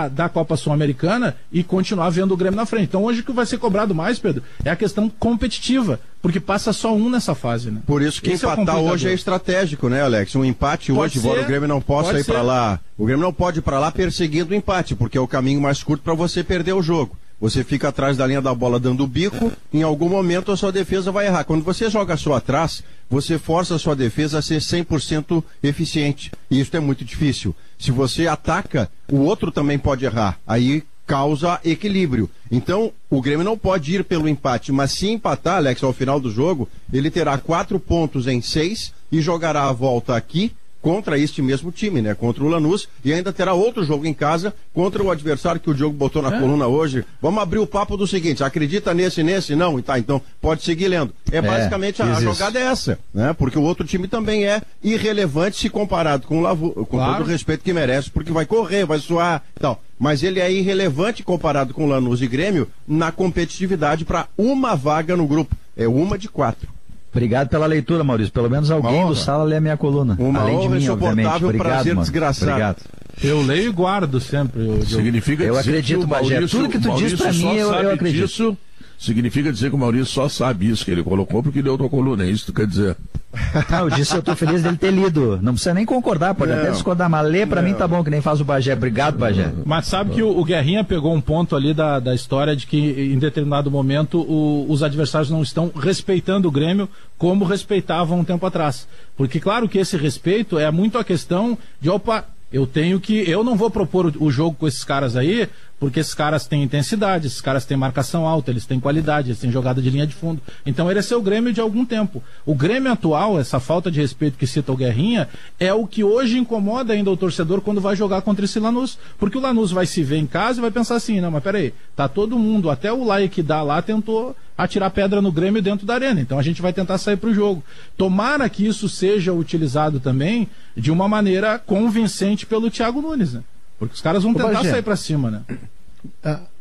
da Copa Sul-Americana e continuar vendo o Grêmio na frente. Então hoje o que vai ser cobrado mais, Pedro, é a questão competitiva, porque passa só um nessa fase, né? Por isso que esse empatar hoje é estratégico, né, Alex? Um empate hoje, embora o Grêmio não possa ir para lá, o Grêmio não pode ir para lá perseguindo o empate, porque é o caminho mais curto para você perder o jogo. Você fica atrás da linha da bola dando o bico, em algum momento a sua defesa vai errar. Quando você joga só atrás, você força a sua defesa a ser 100% eficiente. E isso é muito difícil. Se você ataca, o outro também pode errar. Aí causa equilíbrio. Então, o Grêmio não pode ir pelo empate, mas se empatar, Alex, ao final do jogo, ele terá 4 pontos em 6 e jogará a volta aqui contra este mesmo time, né? Contra o Lanús, e ainda terá outro jogo em casa contra o adversário que o Diogo botou na coluna hoje. Vamos abrir o papo do seguinte: acredita nesse? Não? Tá, então pode seguir lendo. Basicamente a jogada é essa, né? Porque o outro time também é irrelevante se comparado com o Lavur, com todo o respeito que merece, porque vai correr, vai suar e tal. Mas ele é irrelevante comparado com o Lanús e Grêmio na competitividade para uma vaga no grupo. É uma de 4. Obrigado pela leitura, Maurício. Pelo menos alguém do Sala lê a minha coluna. Além de mim, obviamente. Obrigado, prazer desgraçado. Obrigado. Eu leio e guardo sempre. Significa eu acredito, Bagé. Tudo que tu diz pra mim, eu acredito. Disso, significa dizer que o Maurício só sabe isso que ele colocou porque deu tua coluna. É isso que tu quer dizer? Eu disse, eu tô feliz dele ter lido. Não precisa nem concordar, pode até discordar, mas ler pra mim tá bom, que nem faz o Bagé. Obrigado, Bagé. Mas sabe que o Guerrinha pegou um ponto ali da história de que em determinado momento os adversários não estão respeitando o Grêmio como respeitavam um tempo atrás. Porque claro que esse respeito é muito a questão de, eu não vou propor o jogo com esses caras aí, porque esses caras têm intensidade, esses caras têm marcação alta, eles têm qualidade, eles têm jogada de linha de fundo. Então esse é o Grêmio de algum tempo. O Grêmio atual, essa falta de respeito que cita o Guerrinha, é o que hoje incomoda ainda o torcedor quando vai jogar contra esse Lanús. Porque o Lanús vai se ver em casa e vai pensar assim, não, mas peraí, tá todo mundo, até o like dá lá, tentou atirar pedra no Grêmio dentro da arena. Então a gente vai tentar sair pro jogo. Tomara que isso seja utilizado também de uma maneira convincente pelo Thiago Nunes, né? Porque os caras vão tentar sair pra cima, né?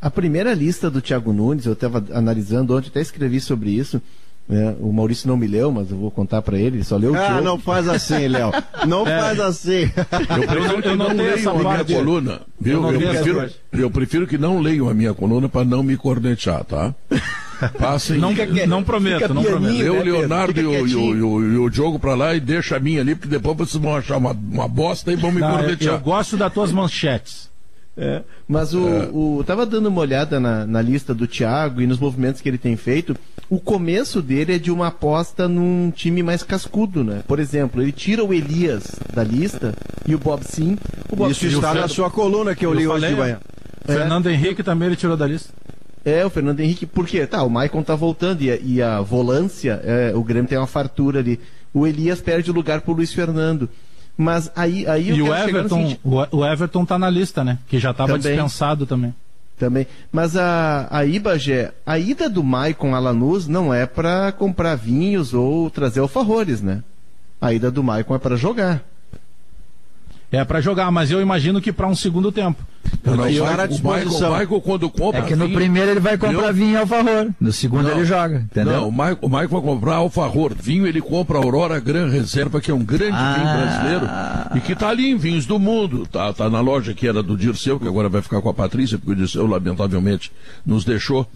A primeira lista do Thiago Nunes, eu estava analisando ontem, até escrevi sobre isso. O Maurício não me leu, mas eu vou contar para ele só leu o jogo. Não faz assim, Léo. Não faz assim. Eu não leio a minha coluna, viu? Eu prefiro que não leiam a minha coluna para não me cornetear, tá? Passem. Não prometo, não prometo. Eu, o Leonardo e o Diogo pra lá e deixa a minha ali, porque depois vocês vão achar uma bosta e vão me cornetear. Eu gosto das tuas manchetes. Mas eu tava dando uma olhada na lista do Thiago e nos movimentos que ele tem feito. O começo dele é de uma aposta num time mais cascudo, né? Por exemplo, ele tira o Elias da lista e o Bob Sim. Isso está na sua coluna que eu li hoje de manhã. Fernando Henrique também ele tirou da lista. O Fernando Henrique, por quê? O Maicon tá voltando e a volância, o Grêmio tem uma fartura ali. O Elias perde o lugar pro Luiz Fernando. Mas aí e o Everton, o Everton tá na lista, né? Que já estava dispensado também. Mas aí, Bagé, a ida do Maicon a Lanús não é para comprar vinhos ou trazer alfajores, né? A ida do Maicon é para jogar. É para jogar, mas eu imagino que para um segundo tempo. O Michael, quando compra. É que no primeiro ele vai comprar vinho e alfajor. No segundo ele joga, entendeu? Não, o Michael vai comprar alfajor. Vinho ele compra Aurora Gran Reserva, que é um grande vinho brasileiro. E que tá ali em Vinhos do Mundo. Tá na loja que era do Dirceu, que agora vai ficar com a Patrícia, porque o Dirceu, lamentavelmente, nos deixou.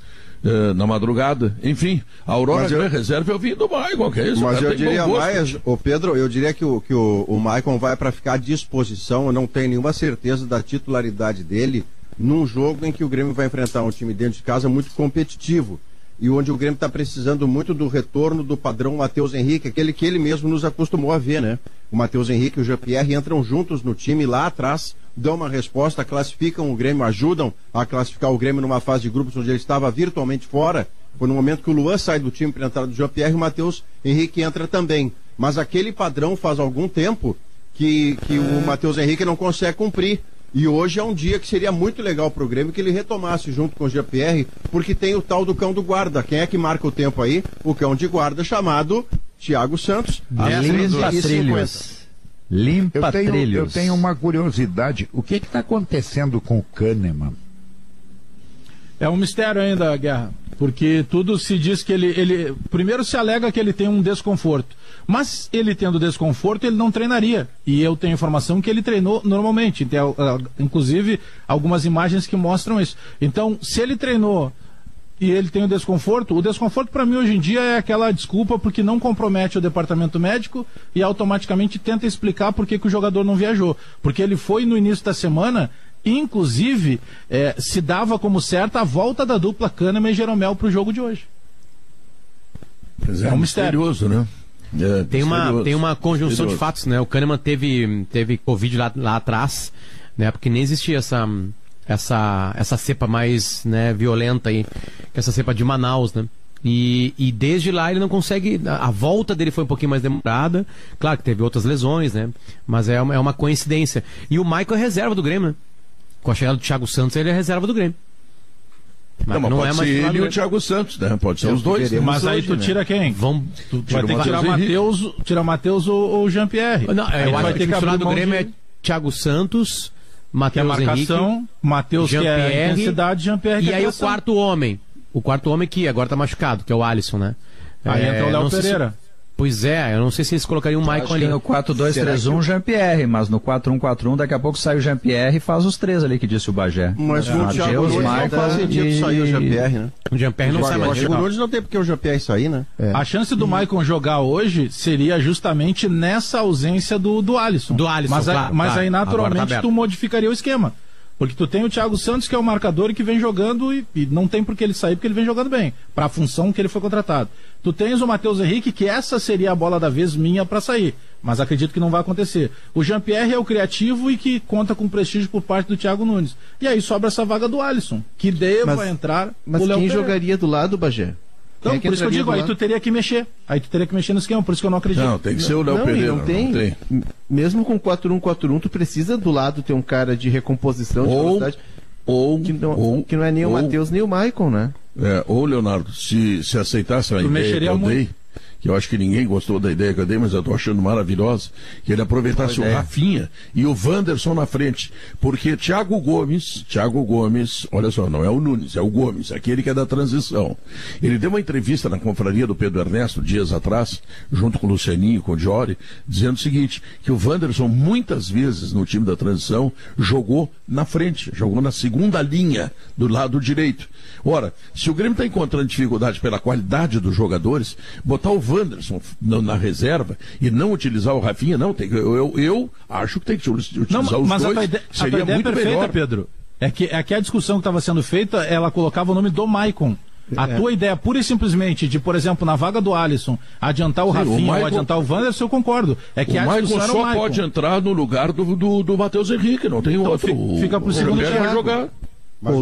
Na madrugada, enfim, a Aurora Gran Reserva é o vinho do Maicon, que é isso? Mas eu diria mais, Pedro, eu diria que o Maicon vai para ficar à disposição, eu não tenho nenhuma certeza da titularidade dele num jogo em que o Grêmio vai enfrentar um time dentro de casa muito competitivo e onde o Grêmio está precisando muito do retorno do padrão Matheus Henrique, aquele que ele mesmo nos acostumou a ver, né? O Matheus Henrique e o Jean-Pierre entram juntos no time lá atrás, dão uma resposta, classificam o Grêmio, ajudam a classificar o Grêmio numa fase de grupos onde ele estava virtualmente fora, Foi no momento que o Luan sai do time para a entrada do Jean-Pierre e o Matheus Henrique entra também. Mas aquele padrão faz algum tempo que o Matheus Henrique não consegue cumprir. E hoje é um dia que seria muito legal para o Grêmio que ele retomasse junto com o Jean-Pierre, porque tem o tal do cão do guarda. Quem é que marca o tempo aí? O cão de guarda chamado Thiago Santos. Limpa trilhos. Eu tenho uma curiosidade. O que está acontecendo com o Kahneman? É um mistério ainda, Guerra, porque tudo se diz que ele... Primeiro se alega que ele tem um desconforto, mas ele tendo desconforto, ele não treinaria. E eu tenho informação que ele treinou normalmente, tem, inclusive algumas imagens que mostram isso. Então, se ele treinou e ele tem o desconforto para mim hoje em dia é aquela desculpa porque não compromete o departamento médico e automaticamente tenta explicar por que o jogador não viajou. Porque ele foi no início da semana... Inclusive, se dava como certa a volta da dupla Kahneman e Jeromel para o jogo de hoje. É um misterioso, né? Tem uma conjunção de fatos, né? O Kahneman teve Covid lá atrás, né? Porque nem existia essa cepa mais, né, violenta aí, que essa cepa de Manaus, né? E desde lá ele não consegue. A volta dele foi um pouquinho mais demorada. Claro que teve outras lesões, né? Mas é uma coincidência. E o Michael é reserva do Grêmio, né? Com a chegada do Thiago Santos, ele é reserva do Grêmio. Mas não pode ser ele e o Thiago Santos, né? Pode ser os dois. Mas aí tu tira quem? Tu vai ter que tirar Matheus ou Jean-Pierre. Não, eu acho que o titular do Grêmio é Thiago Santos, Matheus Henrique, Matheus que é intensidade, Jean-Pierre que é e aí o quarto homem que agora tá machucado, que é o Alisson, né? Aí entra o Léo Pereira. Pois é, eu não sei se eles colocariam o Michael ali. No 4-2-3-1, Jean-Pierre, mas no 4-1-4-1, daqui a pouco sai o Jean-Pierre e faz os três ali que disse o Bagé. Mas o Thiago Nunes não faz sentido sair o Jean-Pierre, né? O Jean-Pierre não sai mais. O Nunes não tem porque o Jean-Pierre sair, né? A chance do Maicon jogar hoje seria justamente nessa ausência do Alisson. Do Alisson, mas aí naturalmente tu modificaria o esquema. Porque tu tem o Thiago Santos, que é o marcador e que vem jogando e não tem por que ele sair, porque ele vem jogando bem, para a função que ele foi contratado. Tu tens o Matheus Henrique, que essa seria a bola da vez minha para sair, mas acredito que não vai acontecer. O Jean-Pierre é o criativo e que conta com prestígio por parte do Thiago Nunes. E aí sobra essa vaga do Alisson, que deva entrar. Mas quem jogaria do lado, Bagé? Então, por isso que eu digo, aí tu teria que mexer. Aí tu teria que mexer no esquema, por isso que eu não acredito. Não, tem que ser o Léo Pereira. Não tem. Mesmo com 4-1-4-1, tu precisa do lado ter um cara de recomposição, de velocidade. Que não é nem o Matheus nem o Maicon, né? Ou Leonardo, se aceitasse a ideia que eu dei, que eu acho que ninguém gostou da ideia que eu dei, mas eu estou achando maravilhosa, que ele aproveitasse o Rafinha e o Wanderson na frente, porque Thiago Gomes, olha só, não é o Nunes, é o Gomes, aquele que é da transição. Ele deu uma entrevista na confraria do Pedro Ernesto dias atrás, junto com o Lucianinho, com o Diori, dizendo o seguinte, que o Wanderson muitas vezes no time da transição jogou na frente, jogou na segunda linha do lado direito. Ora, se o Grêmio está encontrando dificuldade pela qualidade dos jogadores, botar o Wanderson na reserva e não utilizar o Rafinha, não, eu acho que tem que utilizar os dois. A tua ideia é perfeita, melhor. Pedro. É que a discussão que estava sendo feita, ela colocava o nome do Maicon. A tua ideia, pura e simplesmente, de, por exemplo, na vaga do Alisson, adiantar o Rafinha ou adiantar o Wanderson, eu concordo. É que o Maicon só pode entrar no lugar do Matheus Henrique, não tem então, outro. Fica pro segundo vai jogar. Mas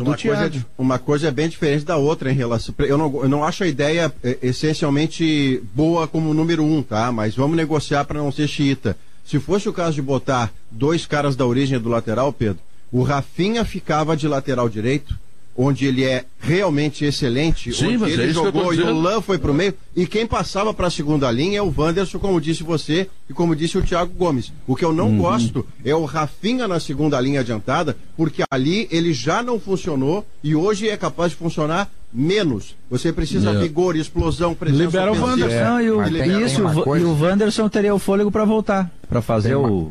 uma coisa é bem diferente da outra em relação. Eu não acho a ideia essencialmente boa como número 1, tá? Mas vamos negociar para não ser xiita. Se fosse o caso de botar dois caras da origem do lateral, Pedro, o Rafinha ficava de lateral direito, onde ele é realmente excelente, sim, onde ele jogou e o Lan foi pro meio, e quem passava para a segunda linha é o Wanderson, como disse você, e como disse o Thiago Gomes. O que eu não gosto é o Rafinha na segunda linha adiantada, porque ali ele já não funcionou e hoje é capaz de funcionar menos. Você precisa vigor, explosão, presença. Libera o Wanderson. E o Wanderson teria o fôlego para voltar, para fazer uma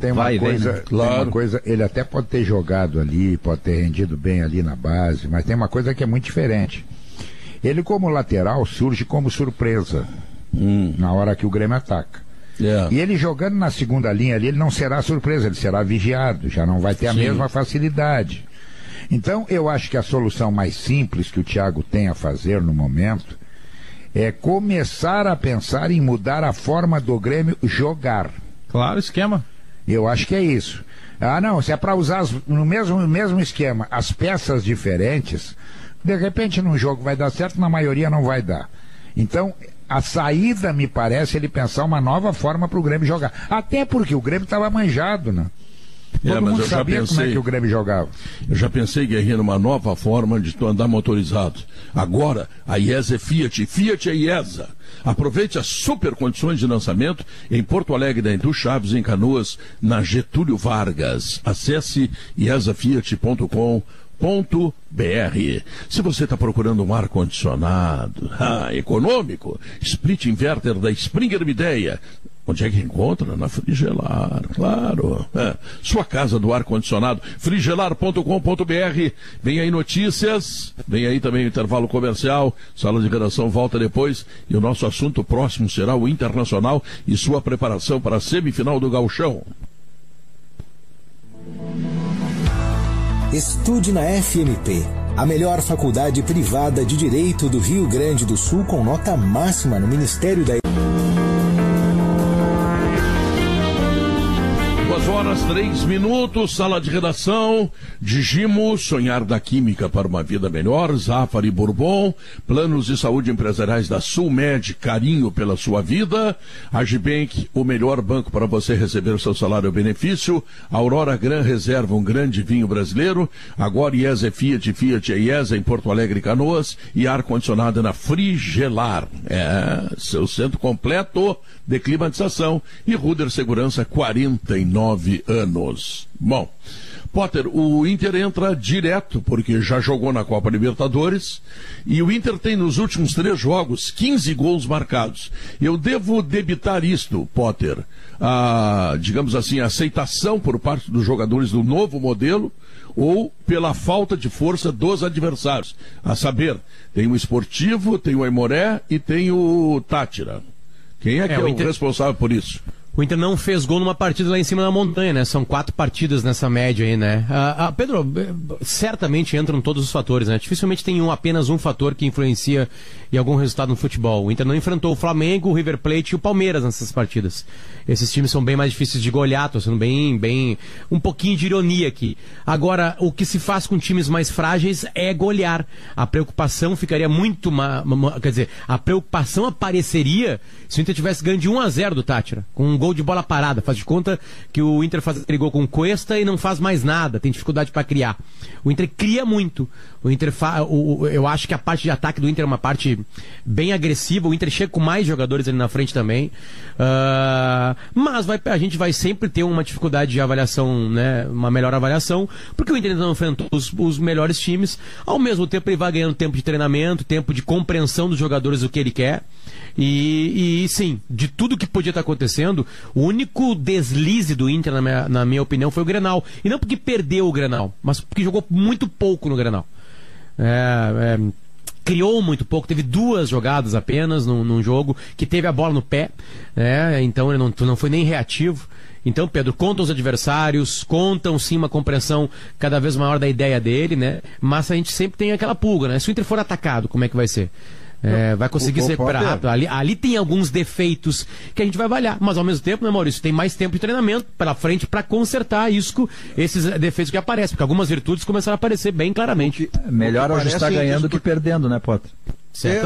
coisa, ele até pode ter jogado ali, pode ter rendido bem ali na base, mas tem uma coisa que é muito diferente. Ele como lateral surge como surpresa na hora que o Grêmio ataca. E ele jogando na segunda linha ali, ele não será surpresa, ele será vigiado, já não vai ter a mesma facilidade. Então, eu acho que a solução mais simples que o Thiago tem a fazer no momento é começar a pensar em mudar a forma do Grêmio jogar. Claro, esquema. Eu acho que é isso. Ah, não, se é para usar no mesmo esquema as peças diferentes, De repente, num jogo vai dar certo, na maioria não vai dar. Então, a saída, me parece, ele pensar uma nova forma para o Grêmio jogar. Até porque o Grêmio estava manjado, né? Todo mundo sabia como é que o Grêmio jogava. Eu já pensei, Guerrinha, numa nova forma de tu andar motorizado. Agora, a IESA é Fiat, Fiat é IESA. Aproveite as super condições de lançamento em Porto Alegre, da Indú Chaves, em Canoas, na Getúlio Vargas. Acesse iesafiat.com.br. Se você está procurando um ar-condicionado econômico, split inverter da Springer Midea. Onde é que encontra? Na Frigelar, claro. Sua casa do ar-condicionado, frigelar.com.br. Vem aí notícias, vem aí também o intervalo comercial, sala de redação volta depois, e o nosso assunto próximo será o Internacional e sua preparação para a semifinal do Gauchão. Estude na FMP, a melhor faculdade privada de Direito do Rio Grande do Sul, com nota máxima no Ministério da... 2h03, sala de redação. Digimo, sonhar da química para uma vida melhor. Zafari Bourbon, planos de saúde empresariais da Sulmed, carinho pela sua vida. Agibank, o melhor banco para você receber o seu salário ou benefício. Aurora Gran Reserva, um grande vinho brasileiro. Agora IESA é Fiat, Fiat é IESA em Porto Alegre e Canoas. E ar-condicionado na Frigelar. Seu centro completo de climatização. E Ruder Segurança, 49 anos. Bom, Potter, o Inter entra direto, porque já jogou na Copa Libertadores, e o Inter tem nos últimos 3 jogos 15 gols marcados. Eu devo debitar isto, Potter, digamos assim, a aceitação por parte dos jogadores do novo modelo, ou pela falta de força dos adversários. A saber, tem o Esportivo, tem o Aimoré e tem o Tátira. Quem é que é o responsável por isso? O Inter não fez gol numa partida lá em cima da montanha, né? São 4 partidas nessa média aí, né? Pedro, certamente entram todos os fatores, né? Dificilmente tem apenas um fator que influencia em algum resultado no futebol. O Inter não enfrentou o Flamengo, o River Plate e o Palmeiras nessas partidas. Esses times são bem mais difíceis de golear, tô sendo bem um pouquinho de ironia aqui. Agora, o que se faz com times mais frágeis é golear. A preocupação ficaria muito... quer dizer, a preocupação apareceria se o Inter tivesse ganho de 1-0 do Tátira, com um gol de bola parada. Faz de conta que o Inter faz aquele gol com Cuesta e não faz mais nada, tem dificuldade para criar. O Inter cria muito. O Inter eu acho que a parte de ataque do Inter é uma parte bem agressiva. O Inter chega com mais jogadores ali na frente também. Mas a gente vai sempre ter uma dificuldade de avaliação, né? Uma melhor avaliação, porque o Inter ainda não enfrentou os melhores times. Ao mesmo tempo ele vai ganhando tempo de treinamento, tempo de compreensão dos jogadores do que ele quer. E sim, de tudo que podia estar acontecendo, o único deslize do Inter, na minha opinião, foi o Grenal. E não porque perdeu o Grenal, mas porque jogou muito pouco no Grenal. Criou muito pouco, teve 2 jogadas apenas num jogo, que teve a bola no pé, então ele não foi nem reativo. Então, Pedro, contam os adversários, contam sim uma compreensão cada vez maior da ideia dele, né? Mas a gente sempre tem aquela pulga, né? Se o Inter for atacado, como é que vai ser? Vai conseguir se recuperar rápido. Ali tem alguns defeitos que a gente vai avaliar, mas ao mesmo tempo, né, Maurício, tem mais tempo de treinamento pela frente para consertar esses defeitos que aparecem, porque algumas virtudes começaram a aparecer bem claramente. Melhor ajustar ganhando que perdendo, né, Potter?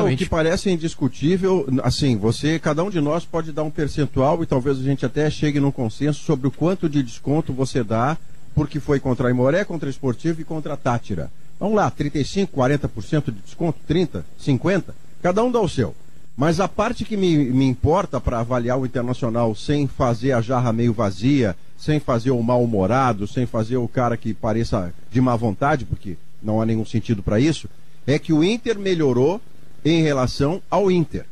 O que parece indiscutível, assim, cada um de nós pode dar um percentual e talvez a gente até chegue num consenso sobre o quanto de desconto você dá, porque foi contra a Aimoré, contra a Esportivo e contra a Tátira. Vamos lá, 35%, 40% de desconto, 30%, 50%, cada um dá o seu. Mas a parte que me importa para avaliar o Internacional sem fazer a jarra meio vazia, sem fazer o mal-humorado, sem fazer o cara que pareça de má vontade, porque não há nenhum sentido para isso, é que o Inter melhorou em relação ao Inter.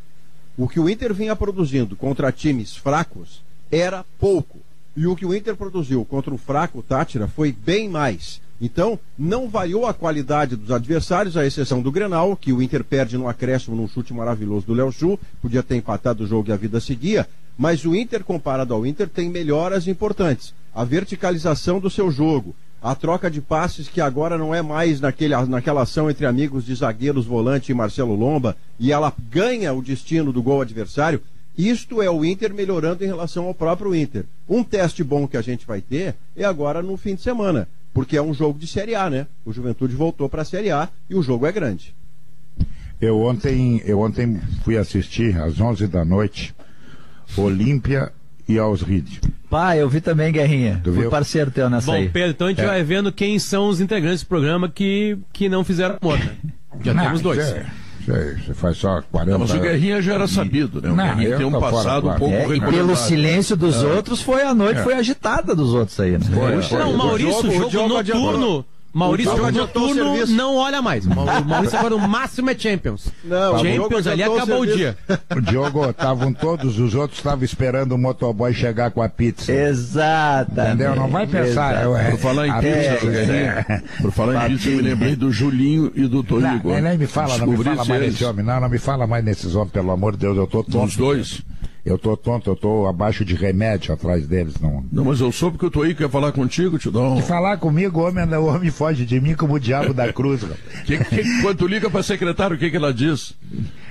O que o Inter vinha produzindo contra times fracos era pouco. E o que o Inter produziu contra o fraco Tátira foi bem mais. Então, não variou a qualidade dos adversários, à exceção do Grenal, que o Inter perde no acréscimo num chute maravilhoso do Léo Chu, podia ter empatado o jogo e a vida seguia, mas o Inter, comparado ao Inter, tem melhoras importantes. A verticalização do seu jogo, a troca de passes que agora não é mais naquela ação entre amigos de zagueiros, volante e Marcelo Lomba, e ela ganha o destino do gol adversário. Isto é o Inter melhorando em relação ao próprio Inter. Um teste bom que a gente vai ter é agora no fim de semana. porque é um jogo de Série A, né? O Juventude voltou para a Série A e o jogo é grande. Eu ontem fui assistir às 11 da noite Olímpia e Ausride. Pá, eu vi também, Guerrinha. Tu Fui viu? parceiro teu nessa aí. Bom, Pedro, então a gente vai vendo quem são os integrantes do programa que não fizeram amor, né? Já temos dois. Você faz só 40 Mas o Guerrinha já era sabido, né? O Guerrinha eu tem um tô fora, passado claro. um pouco E regulamentar. pelo silêncio dos outros, a noite foi agitada dos outros aí, né? Não, Maurício, jogo noturno. Maurício, jogo noturno, não olha mais. O Maurício agora o máximo é Champions. Não, Champions ali acabou o dia. O Diogo, estavam todos os outros, estavam esperando o motoboy chegar com a pizza. Exatamente. Entendeu? Não vai pensar. Por falar em pizza, Guerrinha, por falar em pizza, eu me lembrei do Julinho e do Toigo. Nem me fala, não me fala mais nesse homem. Não me fala mais nesses homens, pelo amor de Deus, eu tô tonto. Os dois. Eu tô tonto, eu tô abaixo de remédio atrás deles. Não, mas eu soube que o Toigo quer falar contigo, te dá um... Se falar comigo, o homem foge de mim como o diabo da cruz. Quando tu liga pra secretário, o que ela diz?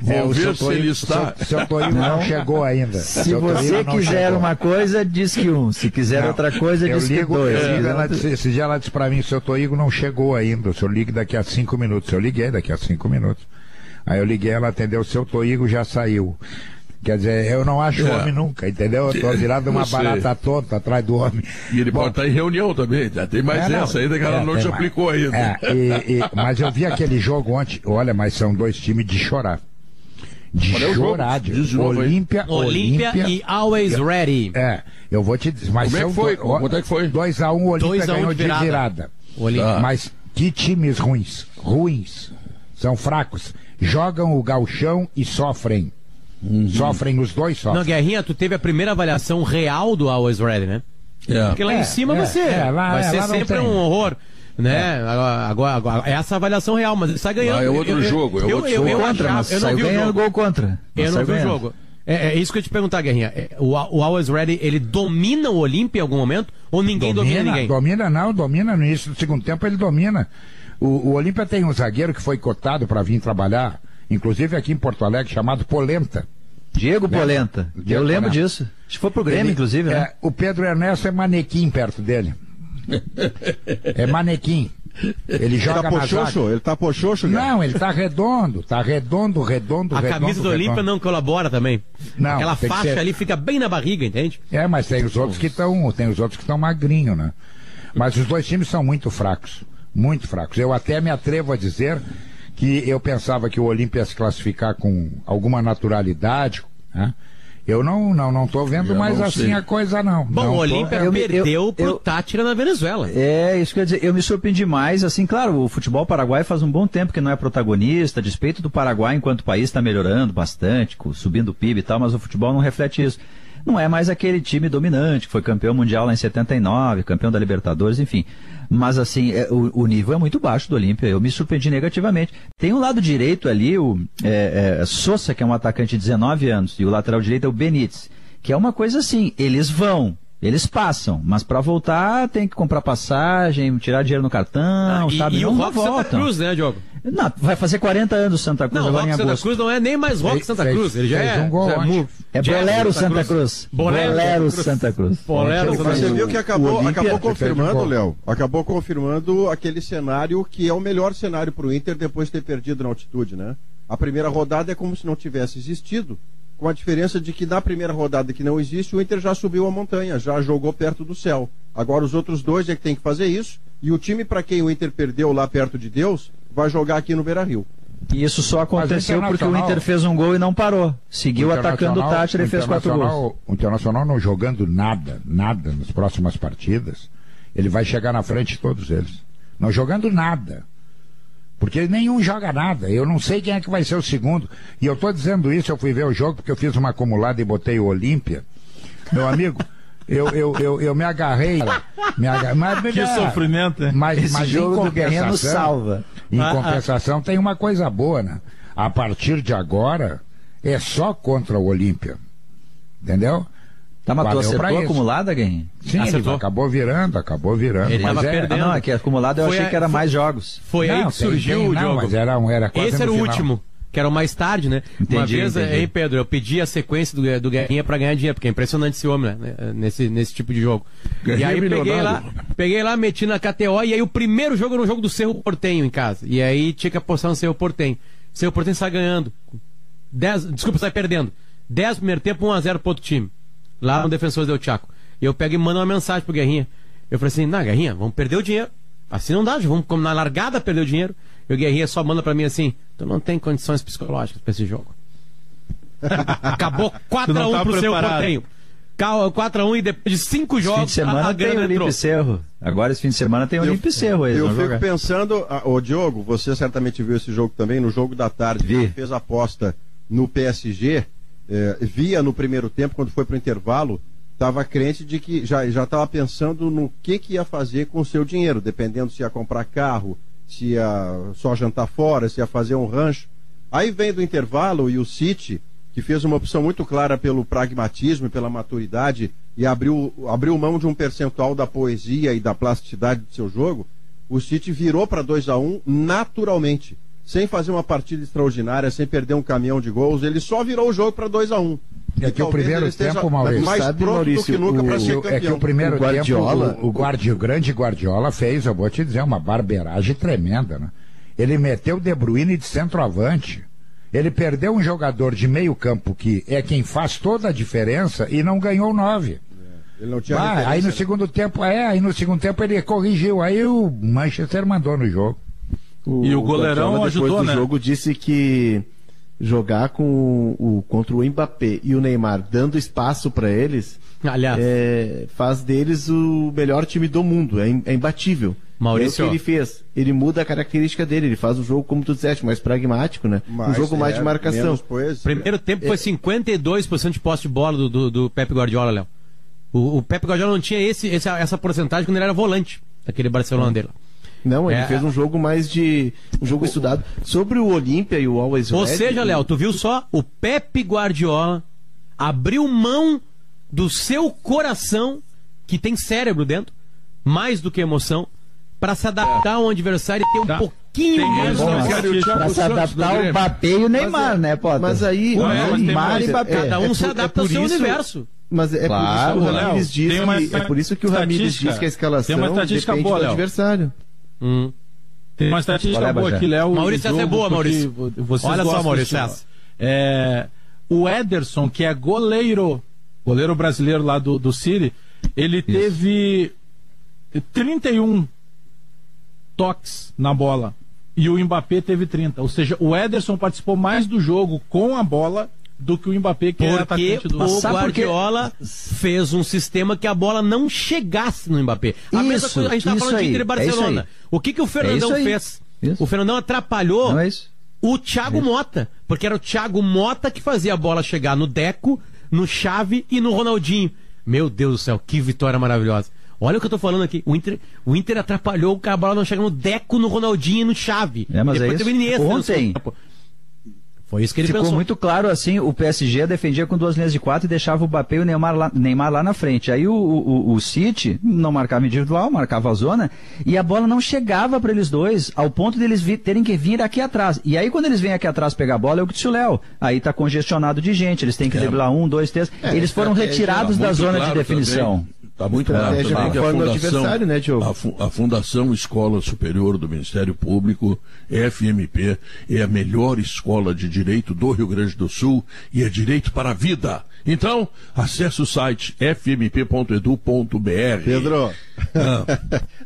Vou ver se ele está... Seu Toigo não chegou ainda. Se você quiser uma coisa, diz que um. Se quiser outra coisa, diz que dois. Esse dia ela disse pra mim, seu Toigo não chegou ainda. O senhor liga daqui a 5 minutos. Eu liguei daqui a 5 minutos. Aí eu liguei, ela atendeu, o seu Toigo já saiu. Quer dizer, eu não acho homem nunca, entendeu? Eu tô virado uma barata tonta atrás do homem. E ele pode estar em reunião também, já tem mais essa ainda que ela não te aplicou ainda. Mas eu vi aquele jogo ontem, olha, mas são dois times de chorar. De chorar. Olímpia e Always Ready. Eu vou te dizer. Mas como é que foi? Quanto é que foi? 2-1, o Olímpia ganhou de virada. Mas que times ruins. São fracos. Jogam o gauchão e sofrem. Sofrem, os dois sofrem. Não, Guerrinha, tu teve a primeira avaliação real do Always Ready, né? Porque lá em cima vai ser sempre um horror. Né? Agora, essa é a avaliação real, mas ele sai ganhando. É outro jogo. Eu não vi o jogo. Gol contra. Eu não vi o jogo. É isso que eu ia te perguntar, Guerrinha. O Always Ready, ele domina o Olímpia em algum momento? Ou ninguém domina ninguém? Domina no início do segundo tempo, ele domina. O Olímpia tem um zagueiro que foi cotado para vir trabalhar, inclusive aqui em Porto Alegre, chamado Polenta. Diego Polenta. Eu lembro disso. Acho que foi pro Grêmio, inclusive, né? O Pedro Ernesto é manequim perto dele. É manequim. Ele joga na zaga. Ele tá pochoxo, cara? Não, ele tá redondo. A camisa do Olímpia não colabora também. Não, aquela faixa ali fica bem na barriga, entende? Mas tem os outros que estão magrinhos, né? Mas os dois times são muito fracos. Muito fracos. Eu até me atrevo a dizer que eu pensava que o Olímpia ia se classificar com alguma naturalidade, né? Eu não tô vendo mais assim a coisa, não. Bom, o Olímpia perdeu pro Táchira na Venezuela. Isso quer dizer, eu me surpreendi mais, assim, claro, o futebol paraguaio faz um bom tempo que não é protagonista, a despeito do Paraguai enquanto país está melhorando bastante, subindo o PIB e tal, mas o futebol não reflete isso. Não é mais aquele time dominante, que foi campeão mundial lá em 79, campeão da Libertadores, enfim. Mas, assim, o nível é muito baixo do Olímpia. Eu me surpreendi negativamente. Tem um lado direito ali, o Sosa, que é um atacante de 19 anos, e o lateral direito é o Benítez, que é uma coisa assim, eles passam, mas para voltar tem que comprar passagem, tirar dinheiro no cartão, sabe? E o Roque Santa Cruz, né, Diogo? Não, vai fazer 40 anos Santa Cruz agora em agosto. Santa Cruz não é nem mais Roque Santa Cruz, ele já é... Bolero Santa Cruz. Bolero Santa Cruz. Você viu que acabou confirmando, Léo, acabou confirmando aquele cenário que é o melhor cenário para o Inter depois de ter perdido na altitude, né? A primeira rodada é como se não tivesse existido, com a diferença de que na primeira rodada que não existe, o Inter já subiu a montanha, já jogou perto do céu. Agora os outros dois é que tem que fazer isso, e o time para quem o Inter perdeu lá perto de Deus, vai jogar aqui no Beira-Rio. E isso só aconteceu porque o Inter fez um gol e não parou. Seguiu atacando o Táchira e fez 4 gols. O Internacional não jogando nada nas próximas partidas, ele vai chegar na frente de todos eles. Não jogando nada. Porque nenhum joga nada. Eu não sei quem é que vai ser o segundo. E eu estou dizendo isso, eu fui ver o jogo porque eu fiz uma acumulada e botei o Olímpia. Meu amigo, eu me agarrei. Que sofrimento, né? Mas esse jogo do Guerreiro salva. Em compensação, tem uma coisa boa, né? A partir de agora, é só contra o Olímpia. Entendeu? Tá, mas tu acertou a acumulada, Guerrinho? Sim, ele acabou virando. Ele mas tava perdendo. Não, é que acumulada eu achei que era mais jogos. Foi aí que surgiu o jogo. Mas era quase esse era o último. que eram mais tarde, né? Uma vez, hein, Pedro, eu pedi a sequência do Guerrinha pra ganhar dinheiro, porque é impressionante esse homem, né? Nesse tipo de jogo. Guerrinha, e aí peguei lá, meti na KTO, e aí o primeiro jogo era um jogo do Cerro Porteño em casa. E aí tinha que apostar no Cerro Porteño. Cerro Porteño sai ganhando. Sai perdendo. 10 primeiro tempo, 1-0 pro outro time. Lá no Defensores del Chaco. E eu pego e mando uma mensagem pro Guerrinha. Eu falei assim, Guerrinha, vamos perder o dinheiro. Assim não dá, vamos na largada perder o dinheiro. E o Guerrinha só manda pra mim assim, tu não tem condições psicológicas pra esse jogo. Acabou 4-1 pro Cerro Porteño. 4-1 e depois de 5 jogos... Fim de semana tem Olímpio e Cerro. Agora esse fim de semana tem Olímpio e Cerro. Eu fico pensando, ô Diogo, você certamente viu esse jogo também, no jogo da tarde, que fez a aposta no PSG, via no primeiro tempo, quando foi pro intervalo, estava crente de que já estava pensando no que ia fazer com o seu dinheiro, dependendo se ia comprar carro, se ia só jantar fora, se ia fazer um rancho. Aí vem do intervalo e o City, que fez uma opção muito clara pelo pragmatismo e pela maturidade e abriu mão de um percentual da poesia e da plasticidade do seu jogo, o City virou para 2-1 naturalmente, sem fazer uma partida extraordinária, sem perder um caminhão de gols, ele só virou o jogo para 2-1. É que o primeiro tempo, Maurício, mais pronto Maurício, do que nunca para ser campeão. É que o primeiro tempo, o grande Guardiola fez, eu vou te dizer, uma barbeiragem tremenda, né? Ele meteu o De Bruyne de centroavante. Ele perdeu um jogador de meio campo que é quem faz toda a diferença e não ganhou 9. Ele não tinha aí no segundo tempo, ele corrigiu, aí o Manchester mandou no jogo. E o goleirão ajudou, né? O jogo disse que jogar contra o Mbappé e o Neymar dando espaço para eles, aliás, faz deles o melhor time do mundo, é imbatível. Maurício, é o que ele fez, ele muda a característica dele, ele faz o jogo, como tu disseste, mais pragmático, né? Um jogo mais de marcação. Primeiro tempo foi 52% de posse de bola do Pep Guardiola, Léo. O Pep Guardiola não tinha essa porcentagem quando ele era volante daquele Barcelona dele. Não, ele fez um jogo mais de... um jogo estudado. Sobre o Olímpia e o Always Red... Ou seja, Léo, tu viu só? O Pep Guardiola abriu mão do seu coração, que tem cérebro dentro, mais do que emoção, para se adaptar a um adversário e ter um pouquinho mais... Para se adaptar ao Mbappé e o Neymar, né, Potter? Mas aí... Neymar e Mbappé. Cada um se adapta ao seu universo. Mas claro, por isso que o Ramires diz que a escalação depende do adversário. Tem uma estatística boa aqui, Léo. Maurício, essa é boa, Maurício. Olha só, Maurício. O Ederson, que é goleiro brasileiro lá do City, ele teve 31 toques na bola e o Mbappé teve 30. Ou seja, o Ederson participou mais do jogo com a bola do que o Mbappé, que é atacante do... O Guardiola fez um sistema que a bola não chegasse no Mbappé. A mesma coisa, a gente está falando de Inter e Barcelona. O que o Fernandão fez? O Fernandão atrapalhou o Thiago Mota, porque era o Thiago Mota que fazia a bola chegar no Deco, no Xavi e no Ronaldinho. Meu Deus do céu, que vitória maravilhosa. Olha o que eu tô falando aqui. O Inter atrapalhou a bola não chegar no Deco, no Ronaldinho e no Xavi. Mas depois teve Iniesta, ontem... Foi isso que ele pensou. Ficou muito claro assim, o PSG defendia com 2 linhas de 4 e deixava o Mbappé e o Neymar lá na frente. Aí o City não marcava individual, marcava a zona, e a bola não chegava para eles dois, ao ponto de eles terem que vir aqui atrás. E aí quando eles vêm aqui atrás pegar a bola, é o que disse o Léo. Aí tá congestionado de gente, eles têm que driblar 1, 2, 3. Eles foram retirados da zona de definição. Está muito claro também que adversário, né, Diogo? A Fundação Escola Superior do Ministério Público, FMP, é a melhor escola de direito do Rio Grande do Sul e é direito para a vida. Então, acesse o site fmp.edu.br. Pedro,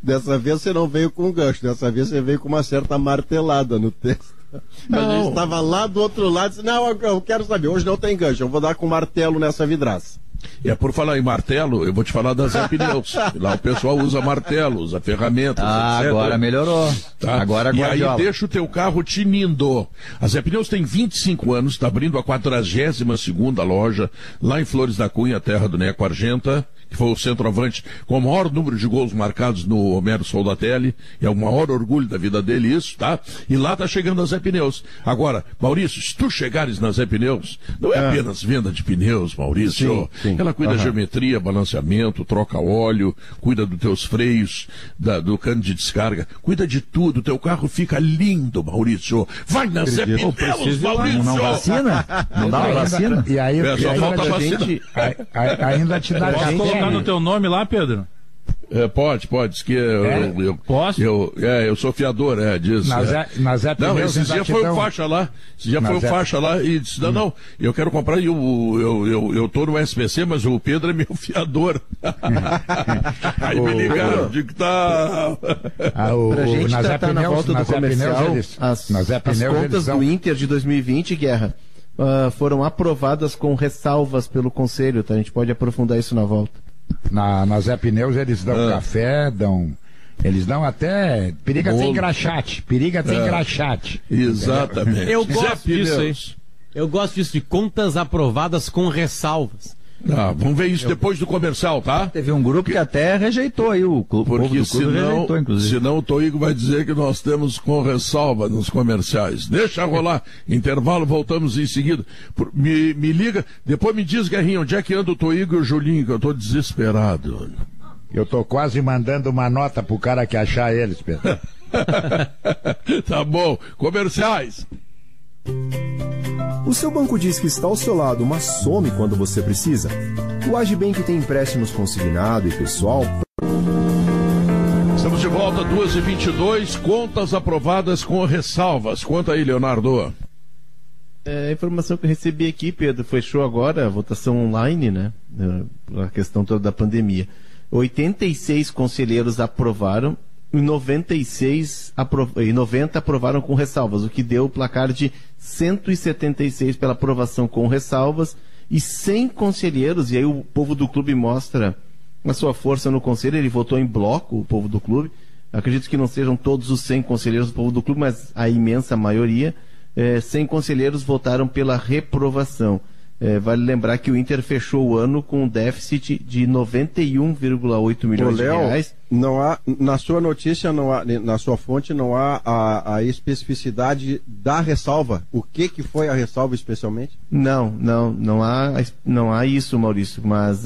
dessa vez você não veio com um gancho, dessa vez você veio com uma certa martelada no texto. A gente estava lá do outro lado e disse, não, eu quero saber, hoje não tem gancho, eu vou dar com martelo nessa vidraça. Por falar em martelo, eu vou te falar das Zé Pneus. Lá o pessoal usa martelo, usa ferramentas, etc. Agora melhorou. Tá? Agora e aí deixa o teu carro tinindo. A Zé Pneus tem 25 anos, está abrindo a 42ª loja lá em Flores da Cunha, terra do Neco Argenta, que foi o centroavante com o maior número de gols marcados no Homero Soldatelli, e é o maior orgulho da vida dele isso, tá? E lá tá chegando a Zé Pneus. Agora, Maurício, se tu chegares na Zé Pneus, não é apenas venda de pneus, Maurício. Sim. Ela cuida da geometria, balanceamento, troca óleo, cuida dos teus freios, do cano de descarga, cuida de tudo. Teu carro fica lindo, Maurício. Vai na Zé Pneus, Maurício! Não vacina? Não dá uma vacina? E aí, só falta a vacina. Ainda te dá Posso colocar no teu nome lá, Pedro? Pode, diz que Posso? eu sou fiador, diz. Na Zé Pneus, não, esse dia foi o faixa lá. Esse dia foi o faixa lá e disse, não, eu quero comprar, eu tô no SPC, mas o Pedro é meu fiador. Aí me ligaram, digo que tá... Pra gente tá na volta do comercial, as contas do Inter de 2020, Guerra, foram aprovadas com ressalvas pelo Conselho, tá? A gente pode aprofundar isso na volta. Na Zé Pneus eles dão café, eles dão até periga tem engraxate. Exatamente. Eu gosto disso aí. Eu gosto disso, de contas aprovadas com ressalvas. Vamos ver isso depois do comercial, tá? Teve um grupo que até rejeitou aí o clube. Porque senão o Toigo vai dizer que nós temos com ressalva nos comerciais. Deixa rolar. Intervalo, voltamos em seguida. Me liga, depois me diz, Guerrinha, onde é que anda o Toigo e o Julinho, que eu tô desesperado. Eu tô quase mandando uma nota pro cara que achar eles, Pedro. Tá bom. Comerciais. O seu banco diz que está ao seu lado, mas some quando você precisa? O Agibank tem empréstimos consignado e pessoal. Estamos de volta, 2h22, contas aprovadas com ressalvas. Conta aí, Leonardo. A informação que eu recebi aqui, Pedro, fechou agora a votação online, né? A questão toda da pandemia. 86 conselheiros aprovaram e 90 aprovaram com ressalvas, o que deu o placar de 176 pela aprovação com ressalvas e 100 conselheiros, e aí o povo do clube mostra a sua força no conselho, ele votou em bloco, o povo do clube. Acredito que não sejam todos os 100 conselheiros do povo do clube, mas a imensa maioria. 100 conselheiros votaram pela reprovação. Vale lembrar que o Inter fechou o ano com um déficit de 91,8 milhões de reais. Não há, na sua notícia, não há, na sua fonte, não há a especificidade da ressalva. O que foi a ressalva especialmente? Não há isso, Maurício, mas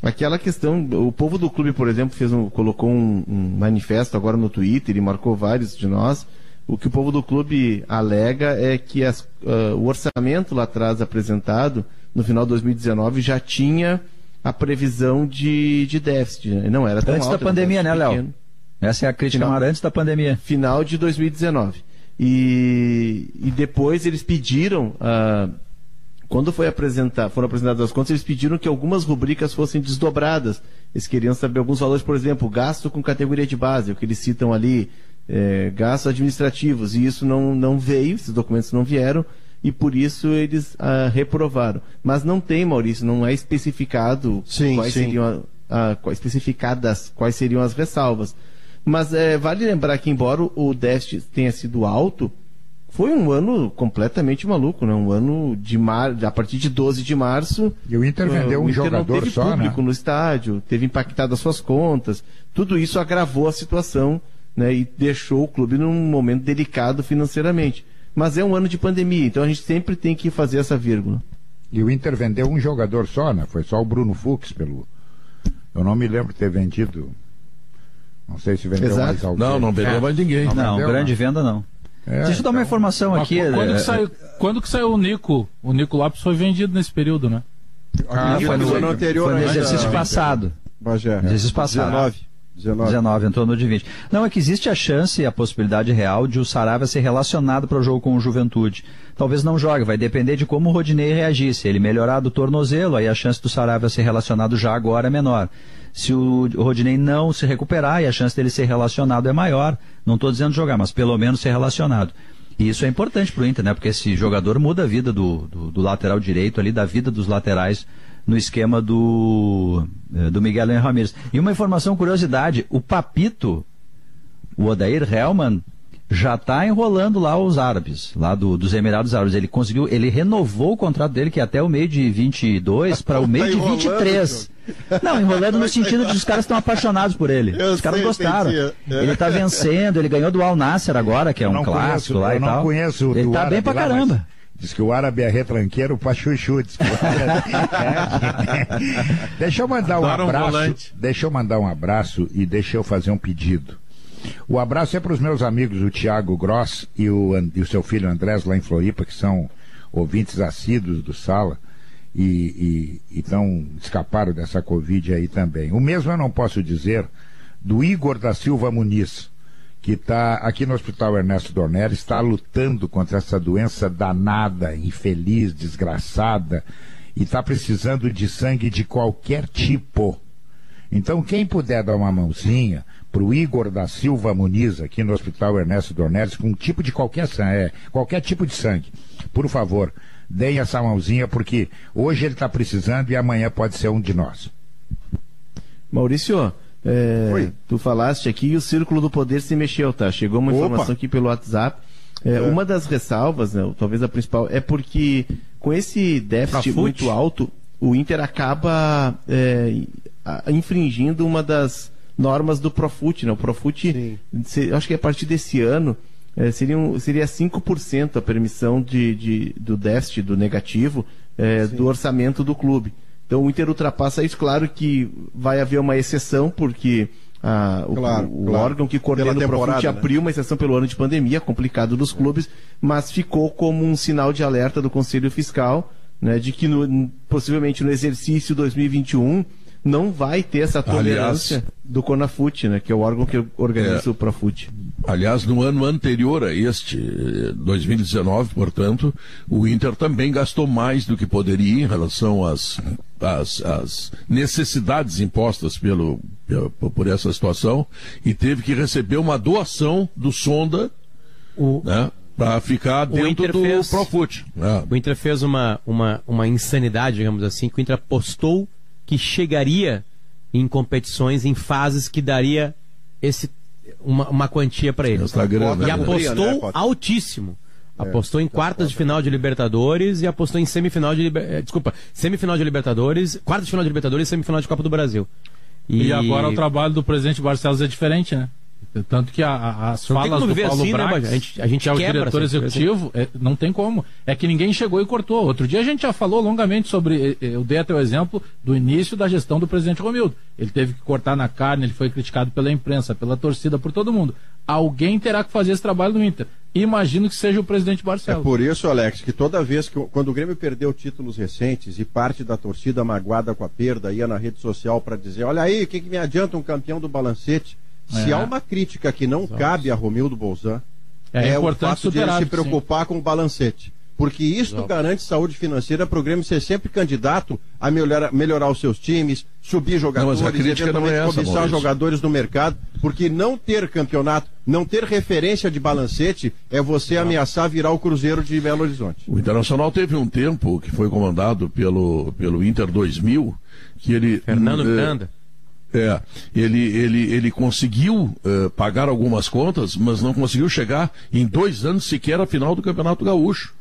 aquela questão, o povo do clube, por exemplo, colocou um manifesto agora no Twitter e marcou vários de nós. O que o povo do clube alega é que o orçamento lá atrás apresentado, no final de 2019, já tinha a previsão de déficit. Não era tão antes alto, da pandemia, né, Léo? Essa é a crítica maior antes da pandemia. Final de 2019. E depois eles pediram, quando foram apresentadas as contas, eles pediram que algumas rubricas fossem desdobradas. Eles queriam saber alguns valores, por exemplo, gasto com categoria de base, o que eles citam ali, gastos administrativos, e isso não veio, esses documentos não vieram, e por isso eles reprovaram. Mas não tem, Maurício, não é especificado quais seriam as ressalvas. Mas vale lembrar que, embora o déficit tenha sido alto, foi um ano completamente maluco, né? Um ano a partir de 12 de março. E o Inter vendeu um jogador não teve só, público, né? no estádio, teve impactado as suas contas. Tudo isso agravou a situação, né? E deixou o clube num momento delicado financeiramente. Mas é um ano de pandemia, então a gente sempre tem que fazer essa vírgula. E o Inter vendeu um jogador só, né? Foi só o Bruno Fux Eu não me lembro de ter vendido. Não sei se vendeu mais alguém. Não vendeu mais ninguém. Não, grande venda não. Deixa eu dar uma informação aqui. Quando que saiu o Nico? O Nico Lopes foi vendido nesse período, né? Foi no ano anterior. Foi no exercício passado. Exercício passado. 19, entrou no de 20. Não, é que existe a chance e a possibilidade real de o Saravia ser relacionado para o jogo com o Juventude. Talvez não jogue, vai depender de como o Rodinei reagir. Se ele melhorar do tornozelo, aí a chance do Saravia ser relacionado já agora é menor. Se o Rodinei não se recuperar, e a chance dele ser relacionado é maior, não estou dizendo jogar, mas pelo menos ser relacionado. E isso é importante para o Inter, né? Porque esse jogador muda a vida do lateral direito ali, da vida dos laterais no esquema do Miguel Ramírez. E uma informação, curiosidade, o Papito, o Odair Hellmann, já está enrolando lá os árabes, lá dos Emirados Árabes. Ele renovou o contrato dele, que é até o meio de 22 para o meio de 23. Não, enrolando no sentido de que os caras estão apaixonados por ele. Os caras gostaram. Ele está vencendo, ele ganhou do Al Nassr agora, que é um clássico lá e tal. Eu não conheço ele está bem pra caramba. Diz que o árabe é retranqueiro pra chuchu. Deixa eu mandar um abraço. Deixa eu mandar um abraço e deixa eu fazer um pedido. O abraço é para os meus amigos, o Thiago Gross e o seu filho Andrés, lá em Floripa, que são ouvintes assíduos do Sala e escaparam dessa Covid aí também. O mesmo eu não posso dizer do Igor da Silva Muniz, que está aqui no Hospital Ernesto Dornelles, está lutando contra essa doença danada, infeliz, desgraçada, e está precisando de sangue de qualquer tipo. Então, quem puder dar uma mãozinha para o Igor da Silva Muniz, aqui no Hospital Ernesto Dornelles, com um tipo de qualquer tipo de sangue, por favor, deem essa mãozinha, porque hoje ele está precisando e amanhã pode ser um de nós. Maurício, tu falaste aqui e o Círculo do Poder se mexeu, tá? Chegou uma informação aqui pelo WhatsApp. Uma das ressalvas, né, talvez a principal, é porque com esse déficit muito alto, o Inter acaba infringindo uma das normas do Profut, né? O Profut, acho que a partir desse ano, seria 5% a permissão do déficit, do negativo, do orçamento do clube. Então o Inter ultrapassa isso. Claro que vai haver uma exceção, porque o órgão que coordena o Profut abriu uma exceção pelo ano de pandemia, complicado dos clubes, mas ficou como um sinal de alerta do Conselho Fiscal, né, de que possivelmente no exercício 2021 não vai ter essa tolerância do CONAFUT, né, que é o órgão que organiza o Profut. Aliás, no ano anterior a este, 2019, portanto, o Inter também gastou mais do que poderia em relação às necessidades impostas por essa situação, e teve que receber uma doação do Sonda, né, para ficar dentro do Profut. O Inter fez uma insanidade, digamos assim, que o Inter apostou que chegaria em competições, em fases que daria uma quantia para ele. E apostou altíssimo. Apostou em quartas de final de Libertadores e apostou em semifinal de Libertadores, quartas de final de Libertadores e semifinal de Copa do Brasil. E agora o trabalho do presidente Barcelos é diferente, né? Tanto que as falas do Paulo assim, Brax, né? a gente que é o diretor executivo, não tem como. É que ninguém chegou e cortou. Outro dia a gente já falou longamente sobre, eu dei até o exemplo do início da gestão do presidente Romildo. Ele teve que cortar na carne, ele foi criticado pela imprensa, pela torcida, por todo mundo. Alguém terá que fazer esse trabalho no Inter. Imagino que seja o presidente Barcelos. É por isso, Alex, que toda vez quando o Grêmio perdeu títulos recentes e parte da torcida magoada com a perda ia na rede social para dizer, olha aí, o que me adianta um campeão do balancete? Se há uma crítica que não cabe a Romildo Bolzan, é o fato de ele se preocupar com o balancete. Porque isto garante saúde financeira para o Grêmio ser sempre candidato a melhorar os seus times, subir jogadores, mas a crítica não é essa, cobiçar jogadores no mercado. Porque não ter campeonato, não ter referência de balancete é você ameaçar virar o Cruzeiro de Belo Horizonte. O Internacional teve um tempo que foi comandado pelo Inter 2000, que ele... Fernando Miranda. Ele conseguiu pagar algumas contas, mas não conseguiu chegar em 2 anos sequer à final do Campeonato Gaúcho.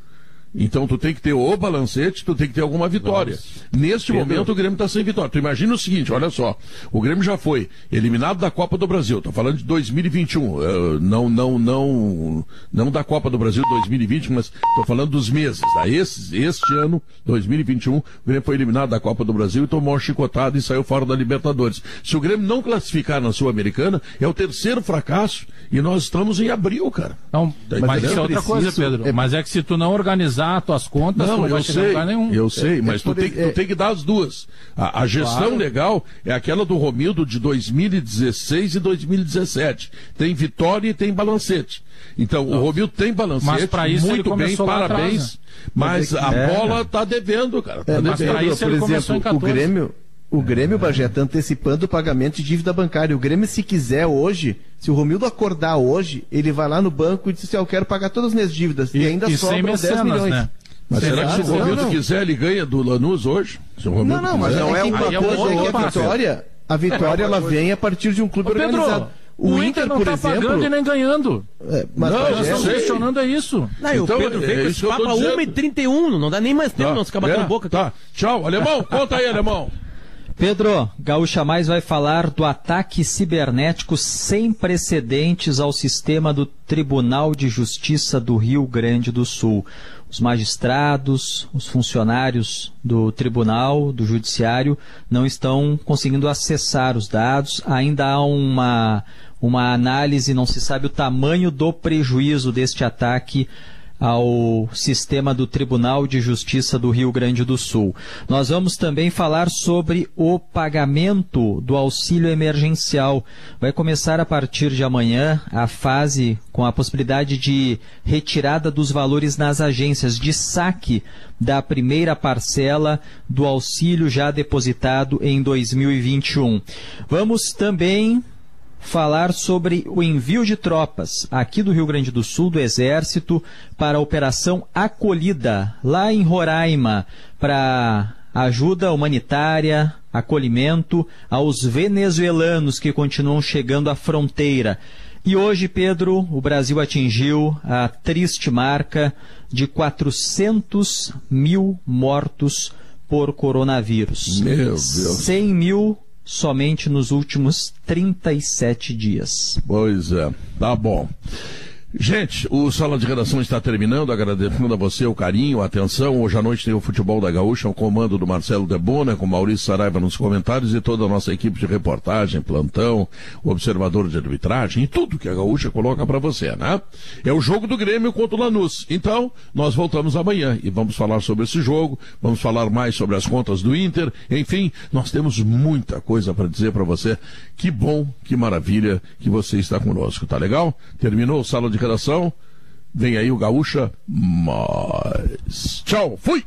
Então tu tem que ter o balancete, tu tem que ter alguma vitória. Neste momento o Grêmio está sem vitória. Tu imagina o seguinte, olha só, o Grêmio já foi eliminado da Copa do Brasil, estou falando de 2021, não da Copa do Brasil 2020, mas estou falando dos meses. Tá? Este ano, 2021, o Grêmio foi eliminado da Copa do Brasil e tomou uma chicotada e saiu fora da Libertadores. Se o Grêmio não classificar na Sul-Americana, é o 3º fracasso e nós estamos em abril, cara. Não, mas isso é outra coisa, Pedro. Mas é que se tu não organizar as tuas contas, não vai chegar em lugar nenhum. Eu sei, mas tu tem que dar as duas. A gestão legal é aquela do Romildo de 2016 e 2017. Tem vitória e tem balancete. Então, o Romildo tem balancete, mas pra isso muito bem, parabéns. Atrás, né? Mas a bola tá devendo, cara. Mas para isso ele começou em 14. O Grêmio, Bagé, está antecipando o pagamento de dívida bancária. O Grêmio, se quiser hoje, se o Romildo acordar hoje, ele vai lá no banco e diz assim, eu quero pagar todas as minhas dívidas. E ainda sobram 10 milhões. Né? Mas será que se o Romildo quiser, ele ganha do Lanús hoje? Se o Romildo mas não é uma coisa. A vitória ela vem a partir de um clube organizado. O Inter não está pagando e nem ganhando. Mas nós estamos questionando isso. Não, então, o Pedro veio com esse papo a 1h31, não dá nem mais tempo, não ficar batendo boca. Tá, tchau, Alemão, conta aí, Alemão. Pedro, Gaúcha Mais vai falar do ataque cibernético sem precedentes ao sistema do Tribunal de Justiça do Rio Grande do Sul. O os magistrados, os funcionários do tribunal, do judiciário, não estão conseguindo acessar os dados. Ainda há uma análise, não se sabe o tamanho do prejuízo deste ataque ao sistema do Tribunal de Justiça do Rio Grande do Sul. Nós vamos também falar sobre o pagamento do auxílio emergencial. Vai começar a partir de amanhã a fase com a possibilidade de retirada dos valores nas agências, de saque da primeira parcela do auxílio já depositado em 2021. Vamos também falar sobre o envio de tropas aqui do Rio Grande do Sul, do Exército, para a Operação Acolhida, lá em Roraima, para ajuda humanitária, acolhimento aos venezuelanos que continuam chegando à fronteira. E hoje, Pedro, o Brasil atingiu a triste marca de 400 mil mortos por coronavírus. Meu Deus. 100 mil somente nos últimos 37 dias. Pois é, tá bom. Gente, o Sala de Redação está terminando, agradecendo a você o carinho, a atenção. Hoje à noite tem o Futebol da Gaúcha, o comando do Marcelo Debona, com Maurício Saraiva nos comentários e toda a nossa equipe de reportagem, plantão, o observador de arbitragem e tudo que a Gaúcha coloca para você, né? É o jogo do Grêmio contra o Lanús. Então, nós voltamos amanhã e vamos falar sobre esse jogo, vamos falar mais sobre as contas do Inter, enfim, nós temos muita coisa para dizer para você. Que bom, que maravilha que você está conosco, tá legal? Terminou o Sala de Redação, vem aí o Gaúcha, mas tchau, fui!